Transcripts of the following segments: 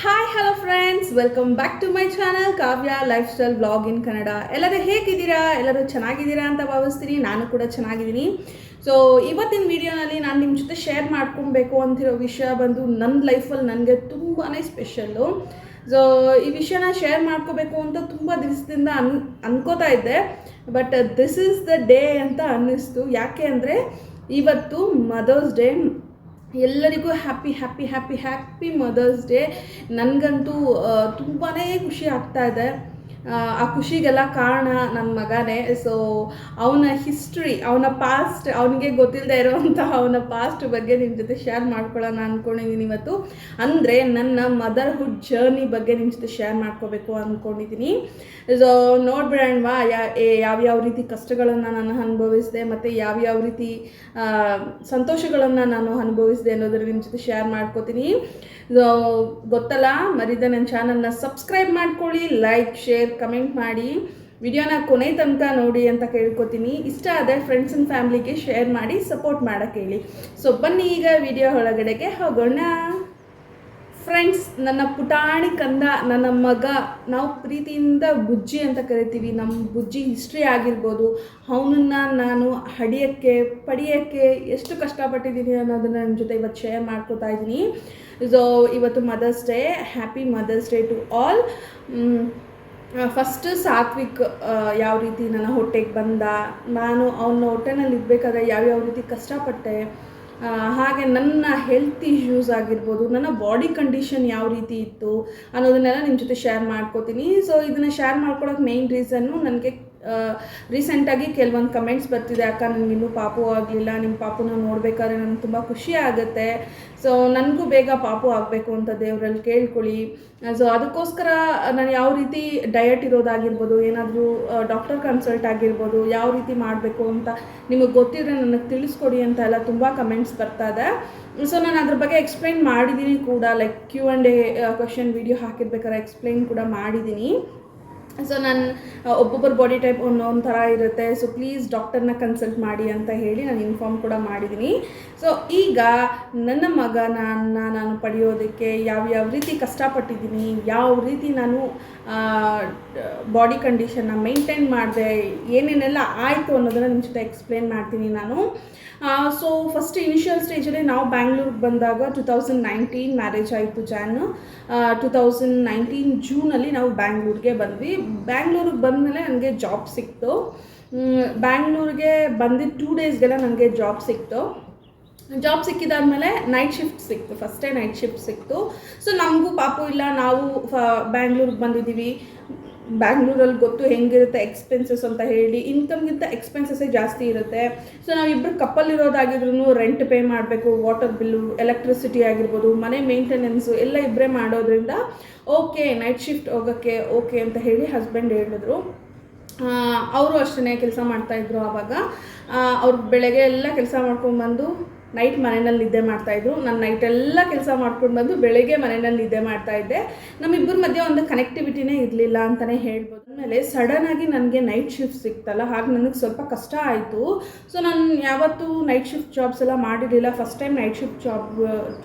Hi hello friends, welcome back to my channel Kavya lifestyle blog in Kannada. ಎಲ್ಲರೂ ಹೇಗಿದ್ದೀರಾ? ಎಲ್ಲರೂ ಚೆನ್ನಾಗಿದ್ದೀರಾ ಅಂತ ಭಾವಿಸ್ತೀನಿ. ನಾನು ಕೂಡ ಚೆನ್ನಾಗಿದ್ದೀನಿ. ಸೊ ಇವತ್ತಿನ ವಿಡಿಯೋನಲ್ಲಿ ನಾನು ನಿಮ್ಮ ಜೊತೆ ಶೇರ್ ಮಾಡ್ಕೊಬೇಕು ಅಂತಿರೋ ವಿಷಯ ಬಂದು ನನ್ನ ಲೈಫಲ್ಲಿ ನನಗೆ ತುಂಬಾ ಸ್ಪೆಷಲ್ಲು. ಸೊ ಈ ವಿಷಯನ ಶೇರ್ ಮಾಡ್ಕೋಬೇಕು ಅಂತ ತುಂಬ ದಿವಸದಿಂದ ಅನ್ಕೋತಾ ಇದ್ದೆ. But this is the day ಅಂತ ಅನ್ನಿಸ್ತು. ಯಾಕೆ ಅಂದರೆ ಇವತ್ತು ಮದರ್ಸ್ ಡೇ. ಎಲ್ಲರಿಗೂ happy happy happy happy mother's day. ನನಗಂತೂ ತುಂಬಾ ಖುಷಿ ಆಗ್ತಾ ಇದೆ. ಆ ಖುಷಿಗೆಲ್ಲ ಕಾರಣ ನನ್ನ ಮಗನೇ. ಸೊ ಅವನ ಹಿಸ್ಟ್ರಿ, ಅವನ ಪಾಸ್ಟ್, ಅವನಿಗೆ ಗೊತ್ತಿಲ್ಲದೆ ಇರೋವಂತಹ ಅವನ ಪಾಸ್ಟ್ ಬಗ್ಗೆ ನಿಮ್ಮ ಜೊತೆ ಶೇರ್ ಮಾಡ್ಕೊಳ್ಳೋಣ ಅಂದ್ಕೊಂಡಿದ್ದೀನಿ ಇವತ್ತು. ಅಂದರೆ ನನ್ನ ಮದರ್ಹುಡ್ ಜರ್ನಿ ಬಗ್ಗೆ ನಿಮ್ಮ ಜೊತೆ ಶೇರ್ ಮಾಡ್ಕೋಬೇಕು ಅಂದ್ಕೊಂಡಿದ್ದೀನಿ. ಸೊ ನೋಡ್ಬಿಡೋಣವಾ ಯಾವ್ಯಾವ ರೀತಿ ಕಷ್ಟಗಳನ್ನು ನಾನು ಅನುಭವಿಸಿದೆ ಮತ್ತು ಯಾವ್ಯಾವ ರೀತಿ ಸಂತೋಷಗಳನ್ನು ನಾನು ಅನುಭವಿಸಿದೆ ಅನ್ನೋದ್ರ ನಿಮ್ಮ ಜೊತೆ ಶೇರ್ ಮಾಡ್ಕೋತೀನಿ. ಗೊತ್ತಲ್ಲ, ಮರಿದ ನನ್ನ ಚಾನಲ್ನ ಸಬ್ಸ್ಕ್ರೈಬ್ ಮಾಡ್ಕೊಳ್ಳಿ, ಲೈಕ್, ಶೇರ್, ಕಮೆಂಟ್ ಮಾಡಿ, ವಿಡಿಯೋನ ಕೊನೆ ತನಕ ನೋಡಿ ಅಂತ ಕೇಳ್ಕೊತೀನಿ. ಇಷ್ಟ ಆದರೆ ಫ್ರೆಂಡ್ಸ್ ಆ್ಯಂಡ್ ಫ್ಯಾಮ್ಲಿಗೆ ಶೇರ್ ಮಾಡಿ ಸಪೋರ್ಟ್ ಮಾಡೋಕ್ಕೆ ಹೇಳಿ. ಸೊ ಬನ್ನಿ ಈಗ ವಿಡಿಯೋ ಒಳಗಡೆಗೆ ಹೋಗೋಣ. ಫ್ರೆಂಡ್ಸ್, ನನ್ನ ಪುಟಾಣಿ ಕಂದ, ನನ್ನ ಮಗ, ನಾವು ಪ್ರೀತಿಯಿಂದ ಬುಜ್ಜಿ ಅಂತ ಕರಿತೀವಿ. ನಮ್ಮ ಬುಜ್ಜಿ ಹಿಸ್ಟ್ರಿ ಆಗಿರ್ಬೋದು, ಅವನನ್ನು ನಾನು ಪಡಿಯೋಕ್ಕೆ ಎಷ್ಟು ಕಷ್ಟಪಟ್ಟಿದ್ದೀನಿ ಅನ್ನೋದನ್ನು ನನ್ನ ಜೊತೆ ಇವತ್ತು ಶೇರ್ ಮಾಡ್ಕೋತಾ ಇದ್ದೀನಿ. ಸೊ ಇವತ್ತು mother's day. Happy mother's day to all. First Satvik ಯಾವ ರೀತಿ ನನ್ನ ಹೊಟ್ಟೆಗೆ ಬಂದ, ನಾನು ಅವನ ಹೊಟ್ಟೆನಲ್ಲಿ ಇರಬೇಕಾದ್ರೆ ಯಾವ್ಯಾವ ರೀತಿ ಕಷ್ಟಪಟ್ಟೆ, ಹಾಗೆ ನನ್ನ ಹೆಲ್ತ್ ಇಶ್ಯೂಸ್ ಆಗಿರ್ಬೋದು, ನನ್ನ ಬಾಡಿ ಕಂಡೀಷನ್ ಯಾವ ರೀತಿ ಇತ್ತು ಅನ್ನೋದನ್ನೆಲ್ಲ ನಿಮ್ಮ ಜೊತೆ ಶೇರ್ ಮಾಡ್ಕೋತೀನಿ. ಸೊ ಇದನ್ನು ಶೇರ್ ಮಾಡ್ಕೊಳ್ಳೋಕೆ ಮೇಯ್ನ್ ರೀಸನ್ನು, ನನಗೆ ರೀಸೆಂಟಾಗಿ ಕೆಲವೊಂದು ಕಮೆಂಟ್ಸ್ ಬರ್ತಿದೆ, ಅಕ್ಕ ನನಗಿನ್ನೂ ಪಾಪು ಆಗಲಿಲ್ಲ, ನಿಮ್ಮ ಪಾಪುನ ನೋಡಬೇಕಾದ್ರೆ ನನಗೆ ತುಂಬ ಖುಷಿ ಆಗುತ್ತೆ. ಸೊ ನನಗೂ ಬೇಗ ಪಾಪು ಆಗಬೇಕು ಅಂತ ದೇವರಲ್ಲಿ ಕೇಳ್ಕೊಳ್ಳಿ. ಸೊ ಅದಕ್ಕೋಸ್ಕರ ನಾನು ಯಾವ ರೀತಿ ಡಯಟ್ ಇರೋದಾಗಿರ್ಬೋದು, ಏನಾದರೂ ಡಾಕ್ಟರ್ ಕನ್ಸಲ್ಟ್ ಆಗಿರ್ಬೋದು, ಯಾವ ರೀತಿ ಮಾಡಬೇಕು ಅಂತ ನಿಮಗೆ ಗೊತ್ತಿದ್ರೆ ನನಗೆ ತಿಳಿಸ್ಕೊಡಿ ಅಂತ ಎಲ್ಲ ತುಂಬ ಕಮೆಂಟ್ಸ್ ಬರ್ತಾ ಇದೆ. ಸೊ ನಾನು ಅದ್ರ ಬಗ್ಗೆ ಎಕ್ಸ್ಪ್ಲೈನ್ ಮಾಡಿದ್ದೀನಿ ಕೂಡ, ಲೈಕ್ Q&A ಕ್ವಶನ್ ವಿಡಿಯೋ ಹಾಕಿರ್ಬೇಕಾದ್ರೆ ಎಕ್ಸ್ಪ್ಲೈನ್ ಕೂಡ ಮಾಡಿದ್ದೀನಿ. ಸೊ ನಾನು ಒಬ್ಬೊಬ್ಬರು ಬಾಡಿ ಟೈಪ್ ಒಂದೊಂದು ಥರ ಇರುತ್ತೆ. ಸೊ ಪ್ಲೀಸ್ ಡಾಕ್ಟರ್ನ ಕನ್ಸಲ್ಟ್ ಮಾಡಿ ಅಂತ ಹೇಳಿ ನಾನು ಇನ್ಫಾರ್ಮ್ ಕೂಡ ಮಾಡಿದ್ದೀನಿ. ಸೊ ಈಗ ನನ್ನ ನಾನು ಪಡೆಯೋದಕ್ಕೆ ಯಾವ್ಯಾವ ರೀತಿ ಕಷ್ಟಪಟ್ಟಿದ್ದೀನಿ, ಯಾವ ರೀತಿ ನಾನು ಬಾಡಿ ಕಂಡೀಷನ್ನ ಮೇಂಟೈನ್ ಮಾಡಿದೆ, ಏನೇನೆಲ್ಲ ಆಯಿತು ಅನ್ನೋದನ್ನು ನಿಮ್ಮ ಜೊತೆ ಎಕ್ಸ್ಪ್ಲೇನ್ ಮಾಡ್ತೀನಿ ನಾನು. ಸೊ ಫಸ್ಟ್ ಇನಿಷಿಯಲ್ ಸ್ಟೇಜಲ್ಲಿ ನಾವು ಬ್ಯಾಂಗ್ಳೂರಿಗೆ ಬಂದಾಗ 2019 ಮ್ಯಾರೇಜ್ ಆಯಿತು. 2019 ಜೂನಲ್ಲಿ ನಾವು ಬ್ಯಾಂಗ್ಳೂರಿಗೆ ಬಂದ್ವಿ. ಬ್ಯಾಂಗ್ಳೂರಿಗೆ ಬಂದಮೇಲೆ ನನಗೆ ಜಾಬ್ ಸಿಕ್ತು. ಬ್ಯಾಂಗ್ಳೂರಿಗೆ ಬಂದಿದ್ದು 2 ಡೇಸ್ಗೆಲ್ಲ ನನಗೆ ಜಾಬ್ ಸಿಕ್ತು. ಜಾಬ್ ಸಿಕ್ಕಿದಾದ್ಮೇಲೆ ನೈಟ್ ಶಿಫ್ಟ್ ಸಿಕ್ತು. ಫಸ್ಟೇ ನೈಟ್ ಶಿಫ್ಟ್ ಸಿಕ್ತು. ಸೊ ನಮಗೂ ಪಾಪು ಇಲ್ಲ, ನಾವು ಬ್ಯಾಂಗ್ಳೂರಿಗೆ ಬಂದಿದ್ದೀವಿ. ಬ್ಯಾಂಗ್ಳೂರಲ್ಲಿ ಗೊತ್ತು ಹೆಂಗಿರುತ್ತೆ ಎಕ್ಸ್ಪೆನ್ಸಸ್ ಅಂತ ಹೇಳಿ, ಇನ್ಕಮ್ಗಿಂತ ಎಕ್ಸ್ಪೆನ್ಸಸ್ಸೇ ಜಾಸ್ತಿ ಇರುತ್ತೆ. ಸೊ ನಾವಿಬ್ಬರು ಕಪ್ಪಲ್ ಇರೋದಾಗಿದ್ರೂ ರೆಂಟ್ ಪೇ ಮಾಡಬೇಕು, ವಾಟರ್ ಬಿಲ್ಲು, ಎಲೆಕ್ಟ್ರಿಸಿಟಿ ಆಗಿರ್ಬೋದು, ಮನೆ ಮೇಂಟೆನೆನ್ಸು ಎಲ್ಲ ಇಬ್ಬರೇ ಮಾಡೋದ್ರಿಂದ ಓಕೆ ನೈಟ್ ಶಿಫ್ಟ್ ಹೋಗೋಕ್ಕೆ ಓಕೆ ಅಂತ ಹೇಳಿ ಹಸ್ಬೆಂಡ್ ಹೇಳಿದ್ರು. ಅವರು ಅಷ್ಟೇ ಕೆಲಸ ಮಾಡ್ತಾಯಿದ್ರು. ಆವಾಗ ಅವ್ರು ಬೆಳಗ್ಗೆ ಎಲ್ಲ ಕೆಲಸ ಮಾಡ್ಕೊಂಡ್ಬಂದು ನೈಟ್ ಮನೆಯಲ್ಲಿ ನಿದ್ದೆ ಮಾಡ್ತಾಯಿದ್ರು. ನಾನು ನೈಟೆಲ್ಲ ಕೆಲಸ ಮಾಡ್ಕೊಂಡು ಬಂದು ಬೆಳಗ್ಗೆ ಮನೆಯಲ್ಲಿ ನಿದ್ದೆ ಮಾಡ್ತಾಯಿದ್ದೆ. ನಮ್ಮಿಬ್ಬರ ಮಧ್ಯೆ ಒಂದು ಕನೆಕ್ಟಿವಿಟಿನೇ ಇರಲಿಲ್ಲ ಅಂತಲೇ ಹೇಳ್ಬೋದು. ಆಮೇಲೆ ಸಡನ್ನಾಗಿ ನನಗೆ ನೈಟ್ ಶಿಫ್ಟ್ ಸಿಕ್ತಲ್ಲ, ಹಾಗೆ ನನಗೆ ಸ್ವಲ್ಪ ಕಷ್ಟ ಆಯಿತು. ಸೊ ನಾನು ಯಾವತ್ತೂ ನೈಟ್ ಶಿಫ್ಟ್ ಜಾಬ್ಸ್ ಎಲ್ಲ ಮಾಡಿರಲಿಲ್ಲ. First time night shift job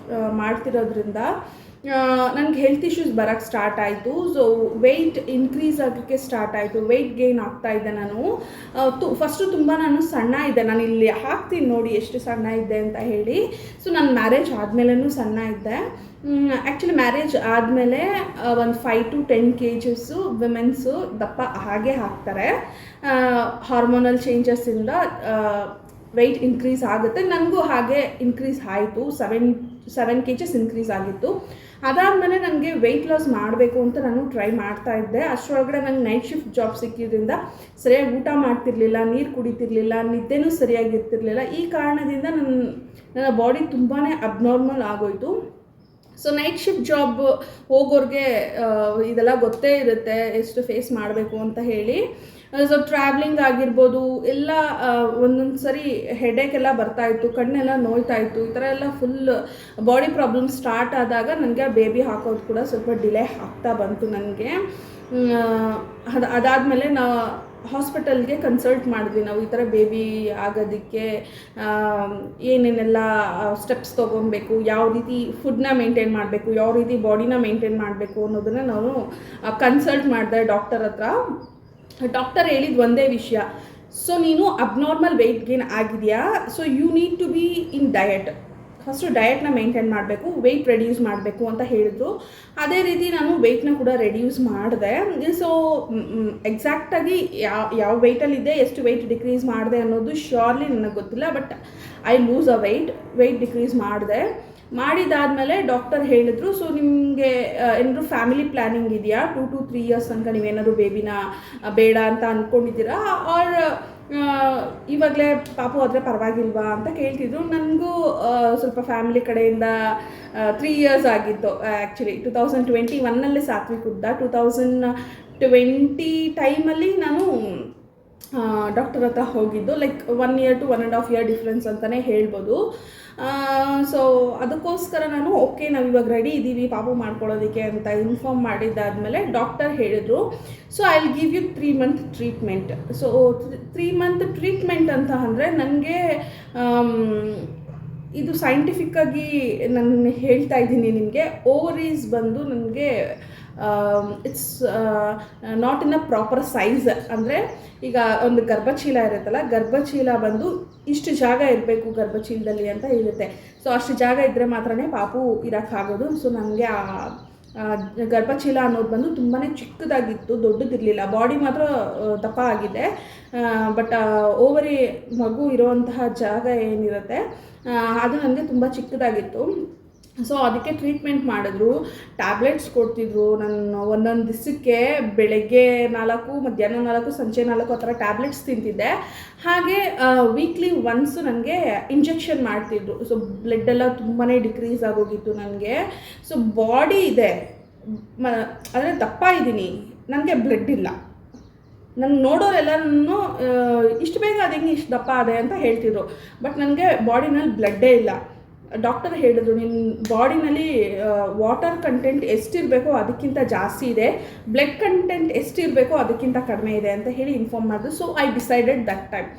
ಮಾಡ್ತಿರೋದ್ರಿಂದ ನನಗೆ ಹೆಲ್ತ್ ಇಶ್ಯೂಸ್ ಬರೋಕ್ಕೆ ಸ್ಟಾರ್ಟ್ ಆಯಿತು. ಸೊ ವೆಯ್ಟ್ ಇನ್ಕ್ರೀಸ್ ಆಗೋಕ್ಕೆ ಸ್ಟಾರ್ಟ್ ಆಯಿತು. ವೆಯ್ಟ್ ಗೇನ್ ಆಗ್ತಾಯಿದ್ದೆ ನಾನು. ಫಸ್ಟು ತುಂಬ ನಾನು ಸಣ್ಣ ಇದ್ದೆ. ನಾನು ಇಲ್ಲಿ ಹಾಕ್ತೀನಿ ನೋಡಿ ಎಷ್ಟು ಸಣ್ಣ ಇದ್ದೆ ಅಂತ ಹೇಳಿ. ಸೊ ನಾನು ಮ್ಯಾರೇಜ್ ಆದಮೇಲೂ ಸಣ್ಣ ಇದ್ದೆ. ಆ್ಯಕ್ಚುಲಿ ಮ್ಯಾರೇಜ್ ಆದಮೇಲೆ ಒಂದು 5 to 10 kgs ವಿಮೆನ್ಸು ದಪ್ಪ ಹಾಗೆ ಹಾಕ್ತಾರೆ. ಹಾರ್ಮೋನಲ್ ಚೇಂಜಸ್ಸಿಂದ ವೆಯ್ಟ್ ಇನ್ಕ್ರೀಸ್ ಆಗುತ್ತೆ. ನನಗೂ ಹಾಗೆ ಇನ್ಕ್ರೀಸ್ ಆಯಿತು. 7 kgs ಇನ್ಕ್ರೀಸ್ ಆಗಿತ್ತು. ಅದಾದಮೇಲೆ ನನಗೆ ವೆಯ್ಟ್ ಲಾಸ್ ಮಾಡಬೇಕು ಅಂತ ನಾನು ಟ್ರೈ ಮಾಡ್ತಾ ಇದ್ದೆ. ಅಷ್ಟರೊಳಗಡೆ ನನಗೆ ನೈಟ್ ಶಿಫ್ಟ್ ಜಾಬ್ ಸಿಕ್ಕಿದ್ರಿಂದ ಸರಿಯಾಗಿ ಊಟ ಮಾಡ್ತಿರ್ಲಿಲ್ಲ, ನೀರು ಕುಡಿತಿರ್ಲಿಲ್ಲ, ನಿದ್ದೆನೂ ಸರಿಯಾಗಿರ್ತಿರ್ಲಿಲ್ಲ. ಈ ಕಾರಣದಿಂದ ನನ್ನ ಬಾಡಿ ತುಂಬಾ ಅಬ್ನಾರ್ಮಲ್ ಆಗೋಯಿತು. ಸೊ ನೈಟ್ ಶಿಫ್ಟ್ ಜಾಬ್ ಹೋಗೋರಿಗೆ ಇದೆಲ್ಲ ಗೊತ್ತೇ ಇರುತ್ತೆ, ಎಷ್ಟು ಫೇಸ್ ಮಾಡಬೇಕು ಅಂತ ಹೇಳಿ. ಸೊ ಟ್ರಾವ್ಲಿಂಗ್ ಆಗಿರ್ಬೋದು, ಎಲ್ಲ ಒಂದೊಂದು ಸರಿ ಹೆಡೇಕ್ ಎಲ್ಲ ಬರ್ತಾಯಿತ್ತು, ಕಣ್ಣೆಲ್ಲ ನೋಯ್ತಾಯಿತ್ತು. ಈ ಥರ ಎಲ್ಲ ಫುಲ್ ಬಾಡಿ ಪ್ರಾಬ್ಲಮ್ ಸ್ಟಾರ್ಟ್ ಆದಾಗ ನನಗೆ ಬೇಬಿ ಹಾಕೋದು ಕೂಡ ಸ್ವಲ್ಪ ಡಿಲೇ ಆಗ್ತಾ ಬಂತು ನನಗೆ. ಅದಾದಮೇಲೆ ಹಾಸ್ಪಿಟಲ್ಗೆ ಕನ್ಸಲ್ಟ್ ಮಾಡಿದ್ವಿ ನಾವು, ಈ ಥರ ಬೇಬಿ ಆಗೋದಕ್ಕೆ ಏನೇನೆಲ್ಲ ಸ್ಟೆಪ್ಸ್ ತೊಗೊಬೇಕು, ಯಾವ ರೀತಿ ಫುಡ್ನ ಮೇಂಟೈನ್ ಮಾಡಬೇಕು, ಯಾವ ರೀತಿ ಬಾಡಿನ ಮೇಂಟೈನ್ ಮಾಡಬೇಕು ಅನ್ನೋದನ್ನು ನಾನು ಕನ್ಸಲ್ಟ್ ಮಾಡಿದೆ ಡಾಕ್ಟರ್ ಹತ್ರ. ಡಾಕ್ಟರ್ ಹೇಳಿದ ಒಂದೇ ವಿಷಯ, ಸೊ ನೀನು ಅಬ್ನಾರ್ಮಲ್ ವೆಯ್ಟ್ ಗೇನ್ ಆಗಿದೆಯಾ, so you need to be in diet, first ಡಯಟ್ನ ಮೇಂಟೈನ್ ಮಾಡಬೇಕು, ವೆಯ್ಟ್ ರೆಡ್ಯೂಸ್ ಮಾಡಬೇಕು ಅಂತ ಹೇಳಿದ್ರು. ಅದೇ ರೀತಿ ನಾನು ವೆಯ್ಟ್ನ ಕೂಡ ರೆಡ್ಯೂಸ್ ಮಾಡಿದೆ. ಸೊ ಎಕ್ಸಾಕ್ಟಾಗಿ ಯಾವ ವೆಯ್ಟಲ್ಲಿದ್ದೆ, ಎಷ್ಟು ವೆಯ್ಟ್ ಡಿಕ್ರೀಸ್ ಮಾಡಿದೆ ಅನ್ನೋದು ಶ್ಯೋರ್ಲಿ ನನಗೆ ಗೊತ್ತಿಲ್ಲ, but I lose a weight decrease ಮಾಡಿದಾದಮೇಲೆ ಡಾಕ್ಟರ್ ಹೇಳಿದ್ರು, ಸೊ ನಿಮಗೆ ಏನಾದರೂ ಫ್ಯಾಮಿಲಿ ಪ್ಲ್ಯಾನಿಂಗ್ ಇದೆಯಾ, 2 to 3 years ತನಕ ನೀವೇನಾದರೂ ಬೇಬಿನ ಬೇಡ ಅಂತ ಅಂದ್ಕೊಂಡಿದ್ದೀರಾ, ಆರ್ ಇವಾಗಲೇ ಪಾಪು ಆದರೆ ಪರವಾಗಿಲ್ವಾ ಅಂತ ಕೇಳ್ತಿದ್ರು. ನನಗೂ ಸ್ವಲ್ಪ ಫ್ಯಾಮಿಲಿ ಕಡೆಯಿಂದ 3 years ಆಗಿತ್ತು. ಆ್ಯಕ್ಚುಲಿ 2021 ಸಾತ್ವಿಕ್ ಉದ್ದ, 2020 ಟೈಮಲ್ಲಿ ನಾನು ಡಾಕ್ಟರ್ ಹತ್ರ ಹೋಗಿದ್ದು. Like 1 year to 1.5 year difference ಅಂತಲೇ ಹೇಳ್ಬೋದು. ಸೊ ಅದಕ್ಕೋಸ್ಕರ ನಾನು ಓಕೆ ನಾವು ಇವಾಗ ರೆಡಿ ಇದ್ದೀವಿ ಪಾಪು ಮಾಡ್ಕೊಳ್ಳೋದಕ್ಕೆ ಅಂತ ಇನ್ಫಾರ್ಮ್ ಮಾಡಿದ್ದಾದಮೇಲೆ ಡಾಕ್ಟರ್ ಹೇಳಿದರು, so I will give you 3 month treatment. So 3 month treatment ಅಂತ ಅಂದರೆ ನನಗೆ ಇದು ಸೈಂಟಿಫಿಕ್ಕಾಗಿ ನಾನು ಹೇಳ್ತಾ ಇದ್ದೀನಿ ನಿಮಗೆ, ಓವರೀಸ್ ಬಂದು ನನಗೆ it's not in a proper size. ಅಂದರೆ ಈಗ ಒಂದು ಗರ್ಭಚೀಲ ಇರುತ್ತಲ್ಲ, ಗರ್ಭಚೀಲ ಬಂದು ಇಷ್ಟು ಜಾಗ ಇರಬೇಕು ಗರ್ಭಚೀಲದಲ್ಲಿ ಅಂತ ಇರುತ್ತೆ. ಸೊ ಅಷ್ಟು ಜಾಗ ಇದ್ದರೆ ಮಾತ್ರನೇ ಪಾಪು ಇರೋಕ್ಕಾಗೋದು. ಸೊ ನನಗೆ ಗರ್ಭಚೀಲ ಅನ್ನೋದು ಬಂದು ತುಂಬಾ ಚಿಕ್ಕದಾಗಿತ್ತು, ದೊಡ್ಡದಿರಲಿಲ್ಲ. ಬಾಡಿ ಮಾತ್ರ ದಪ್ಪ ಆಗಿದೆ, ಬಟ್ ಓವರಿ ಮಗು ಇರೋವಂತಹ ಜಾಗ ಏನಿರುತ್ತೆ ಅದು ನನಗೆ ತುಂಬ ಚಿಕ್ಕದಾಗಿತ್ತು. ಸೊ ಅದಕ್ಕೆ ಟ್ರೀಟ್ಮೆಂಟ್ ಮಾಡಿದ್ರು, ಟ್ಯಾಬ್ಲೆಟ್ಸ್ ಕೊಡ್ತಿದ್ರು. ನಾನು ಒಂದೊಂದು ದಿವಸಕ್ಕೆ ಬೆಳಗ್ಗೆ 4, ಮಧ್ಯಾಹ್ನ 4, ಸಂಜೆ 4 ಆ ಥರ ಟ್ಯಾಬ್ಲೆಟ್ಸ್ ತಿಂತಿದ್ದೆ. ಹಾಗೆ ವೀಕ್ಲಿ ಒನ್ಸು ನನಗೆ ಇಂಜೆಕ್ಷನ್ ಮಾಡ್ತಿದ್ರು. ಸೊ ಬ್ಲಡ್ಡೆಲ್ಲ ತುಂಬಾ ಡಿಕ್ರೀಸ್ ಆಗೋಗಿತ್ತು ನನಗೆ. ಸೊ ಬಾಡಿ ಇದೆ, ಅಂದರೆ ದಪ್ಪ ಇದ್ದೀನಿ, ನನಗೆ ಬ್ಲಡ್ ಇಲ್ಲ. ನನ್ನ ನೋಡೋರೆಲ್ಲನೂ ಇಷ್ಟು ಬೇಗ ಅದೇಗೆ ಇಷ್ಟು ದಪ್ಪ ಅದೇ ಅಂತ ಹೇಳ್ತಿದ್ರು, ಬಟ್ ನನಗೆ ಬಾಡಿನಲ್ಲಿ ಬ್ಲಡ್ಡೇ ಇಲ್ಲ. ಡಾಕ್ಟರ್ ಹೇಳಿದ್ರು, ನಿನ್ನ ಬಾಡಿನಲ್ಲಿ ವಾಟರ್ ಕಂಟೆಂಟ್ ಎಷ್ಟಿರಬೇಕೋ ಅದಕ್ಕಿಂತ ಜಾಸ್ತಿ ಇದೆ, ಬ್ಲಡ್ ಕಂಟೆಂಟ್ ಎಷ್ಟಿರಬೇಕೋ ಅದಕ್ಕಿಂತ ಕಡಿಮೆ ಇದೆ ಅಂತ ಹೇಳಿ ಇನ್ಫಾರ್ಮ್ ಮಾಡಿದ್ರು. So I decided that time.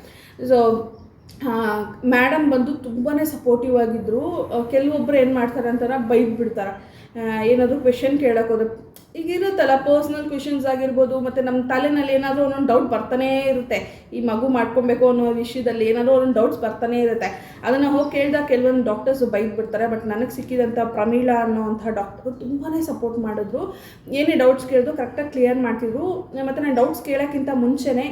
So madam ಬಂದು ತುಂಬಾ ಸಪೋರ್ಟಿವ್ ಆಗಿದ್ದರು. ಕೆಲವೊಬ್ಬರು ಏನು ಮಾಡ್ತಾರೆ ಅಂತಾರೆ, ಬೈದು ಬಿಡ್ತಾರೆ. ಏನಾದರೂ ಕ್ವೆಶನ್ ಕೇಳೋಕ್ಕೋದ್ರೆ, ಈಗ ಇರುತ್ತಲ್ಲ ಪರ್ಸ್ನಲ್ ಕ್ವೆಶನ್ಸ್ ಆಗಿರ್ಬೋದು, ಮತ್ತು ನಮ್ಮ ತಲೆಯಲ್ಲಿ ಏನಾದರೂ ಒಂದೊಂದು ಡೌಟ್ ಬರ್ತಾನೇ ಇರುತ್ತೆ. ಈ ಮಗು ಮಾಡ್ಕೊಬೇಕು ಅನ್ನೋ ವಿಷಯದಲ್ಲಿ ಏನಾದರೂ ಒಂದೊಂದು ಡೌಟ್ಸ್ ಬರ್ತಾನೆ ಇರುತ್ತೆ. ಅದನ್ನು ಹೋಗಿ ಕೇಳಿದಾಗ ಕೆಲವೊಂದು ಡಾಕ್ಟರ್ಸು ಬೈದು ಬಿಡ್ತಾರೆ. ಬಟ್ ನನಗೆ ಸಿಕ್ಕಿದಂಥ ಪ್ರಮೀಳಾ ಅನ್ನೋವಂಥ ಡಾಕ್ಟರು ತುಂಬಾ ಸಪೋರ್ಟ್ ಮಾಡಿದ್ರು. ಏನೇ ಡೌಟ್ಸ್ ಕೇಳಿದ್ರು ಕರೆಕ್ಟಾಗಿ ಕ್ಲಿಯರ್ ಮಾಡ್ತಿದ್ರು. ಮತ್ತು ನಾನು ಡೌಟ್ಸ್ ಕೇಳೋಕ್ಕಿಂತ ಮುಂಚೆನೇ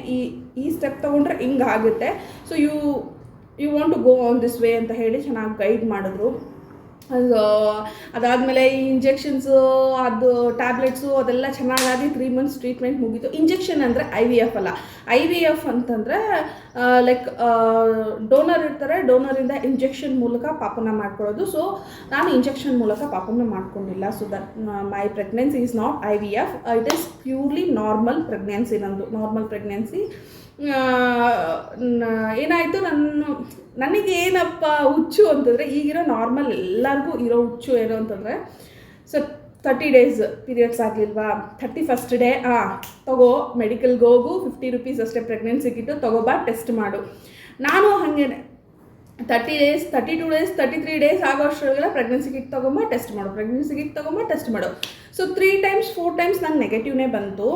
ಈ ಸ್ಟೆಪ್ ತೊಗೊಂಡ್ರೆ ಹಿಂಗೆ ಆಗುತ್ತೆ, so you want to go on this way ಅಂತ ಹೇಳಿ ಚೆನ್ನಾಗಿ ಗೈಡ್ ಮಾಡಿದ್ರು. ಅದಾದಮೇಲೆ ಈ ಇಂಜೆಕ್ಷನ್ಸು, ಅದು ಟ್ಯಾಬ್ಲೆಟ್ಸು ಅದೆಲ್ಲ ಚೆನ್ನಾಗಾಗಿ 3 months ಟ್ರೀಟ್ಮೆಂಟ್ ಮುಗೀತು. ಇಂಜೆಕ್ಷನ್ ಅಂದರೆ IVF ಅಲ್ಲ. IVF ಅಂತಂದರೆ ಲೈಕ್ ಡೋನರ್ ಇರ್ತಾರೆ, ಡೋನರಿಂದ ಇಂಜೆಕ್ಷನ್ ಮೂಲಕ ಪಾಪನ ಮಾಡ್ಕೊಳ್ಳೋದು. ಸೊ ನಾನು ಇಂಜೆಕ್ಷನ್ ಮೂಲಕ ಪಾಪನ ಮಾಡ್ಕೊಂಡಿಲ್ಲ. So that my pregnancy is not IVF, it is purely normal pregnancy. ನಂದು ನಾರ್ಮಲ್ ಪ್ರೆಗ್ನೆನ್ಸಿ. ಏನಾಯಿತು, ನನಗೆ ಏನಪ್ಪ ಹುಚ್ಚು ಅಂತಂದರೆ, ಈಗಿರೋ ನಾರ್ಮಲ್ ಎಲ್ಲರಿಗೂ ಇರೋ ಹುಚ್ಚು ಏನು ಅಂತಂದರೆ, ಸೊ 30 days ಪೀರಿಯಡ್ಸ್ ಆಗಲಿಲ್ವಾ, 31st day ತಗೋ ಮೆಡಿಕಲ್ಗೆ ಹೋಗು, 50 rupees ಅಷ್ಟೇ ಪ್ರೆಗ್ನೆನ್ಸಿಗಿಟ್ಟು ತಗೋಬಾ, ಟೆಸ್ಟ್ ಮಾಡು. ನಾನು ಹಾಗೆ 30 days, 32 days, 33 days ಆಗೋ ಅಷ್ಟರೊಳಗೆಲ್ಲ ಪ್ರೆಗ್ನೆನ್ಸಿ ಕಿಟ್ ತೊಗೊಂಬ ಟೆಸ್ಟ್ ಮಾಡು. ಸೊ 3 times 4 times ನಂಗೆ ನೆಗೆಟಿವ್ನೇ ಬಂತು.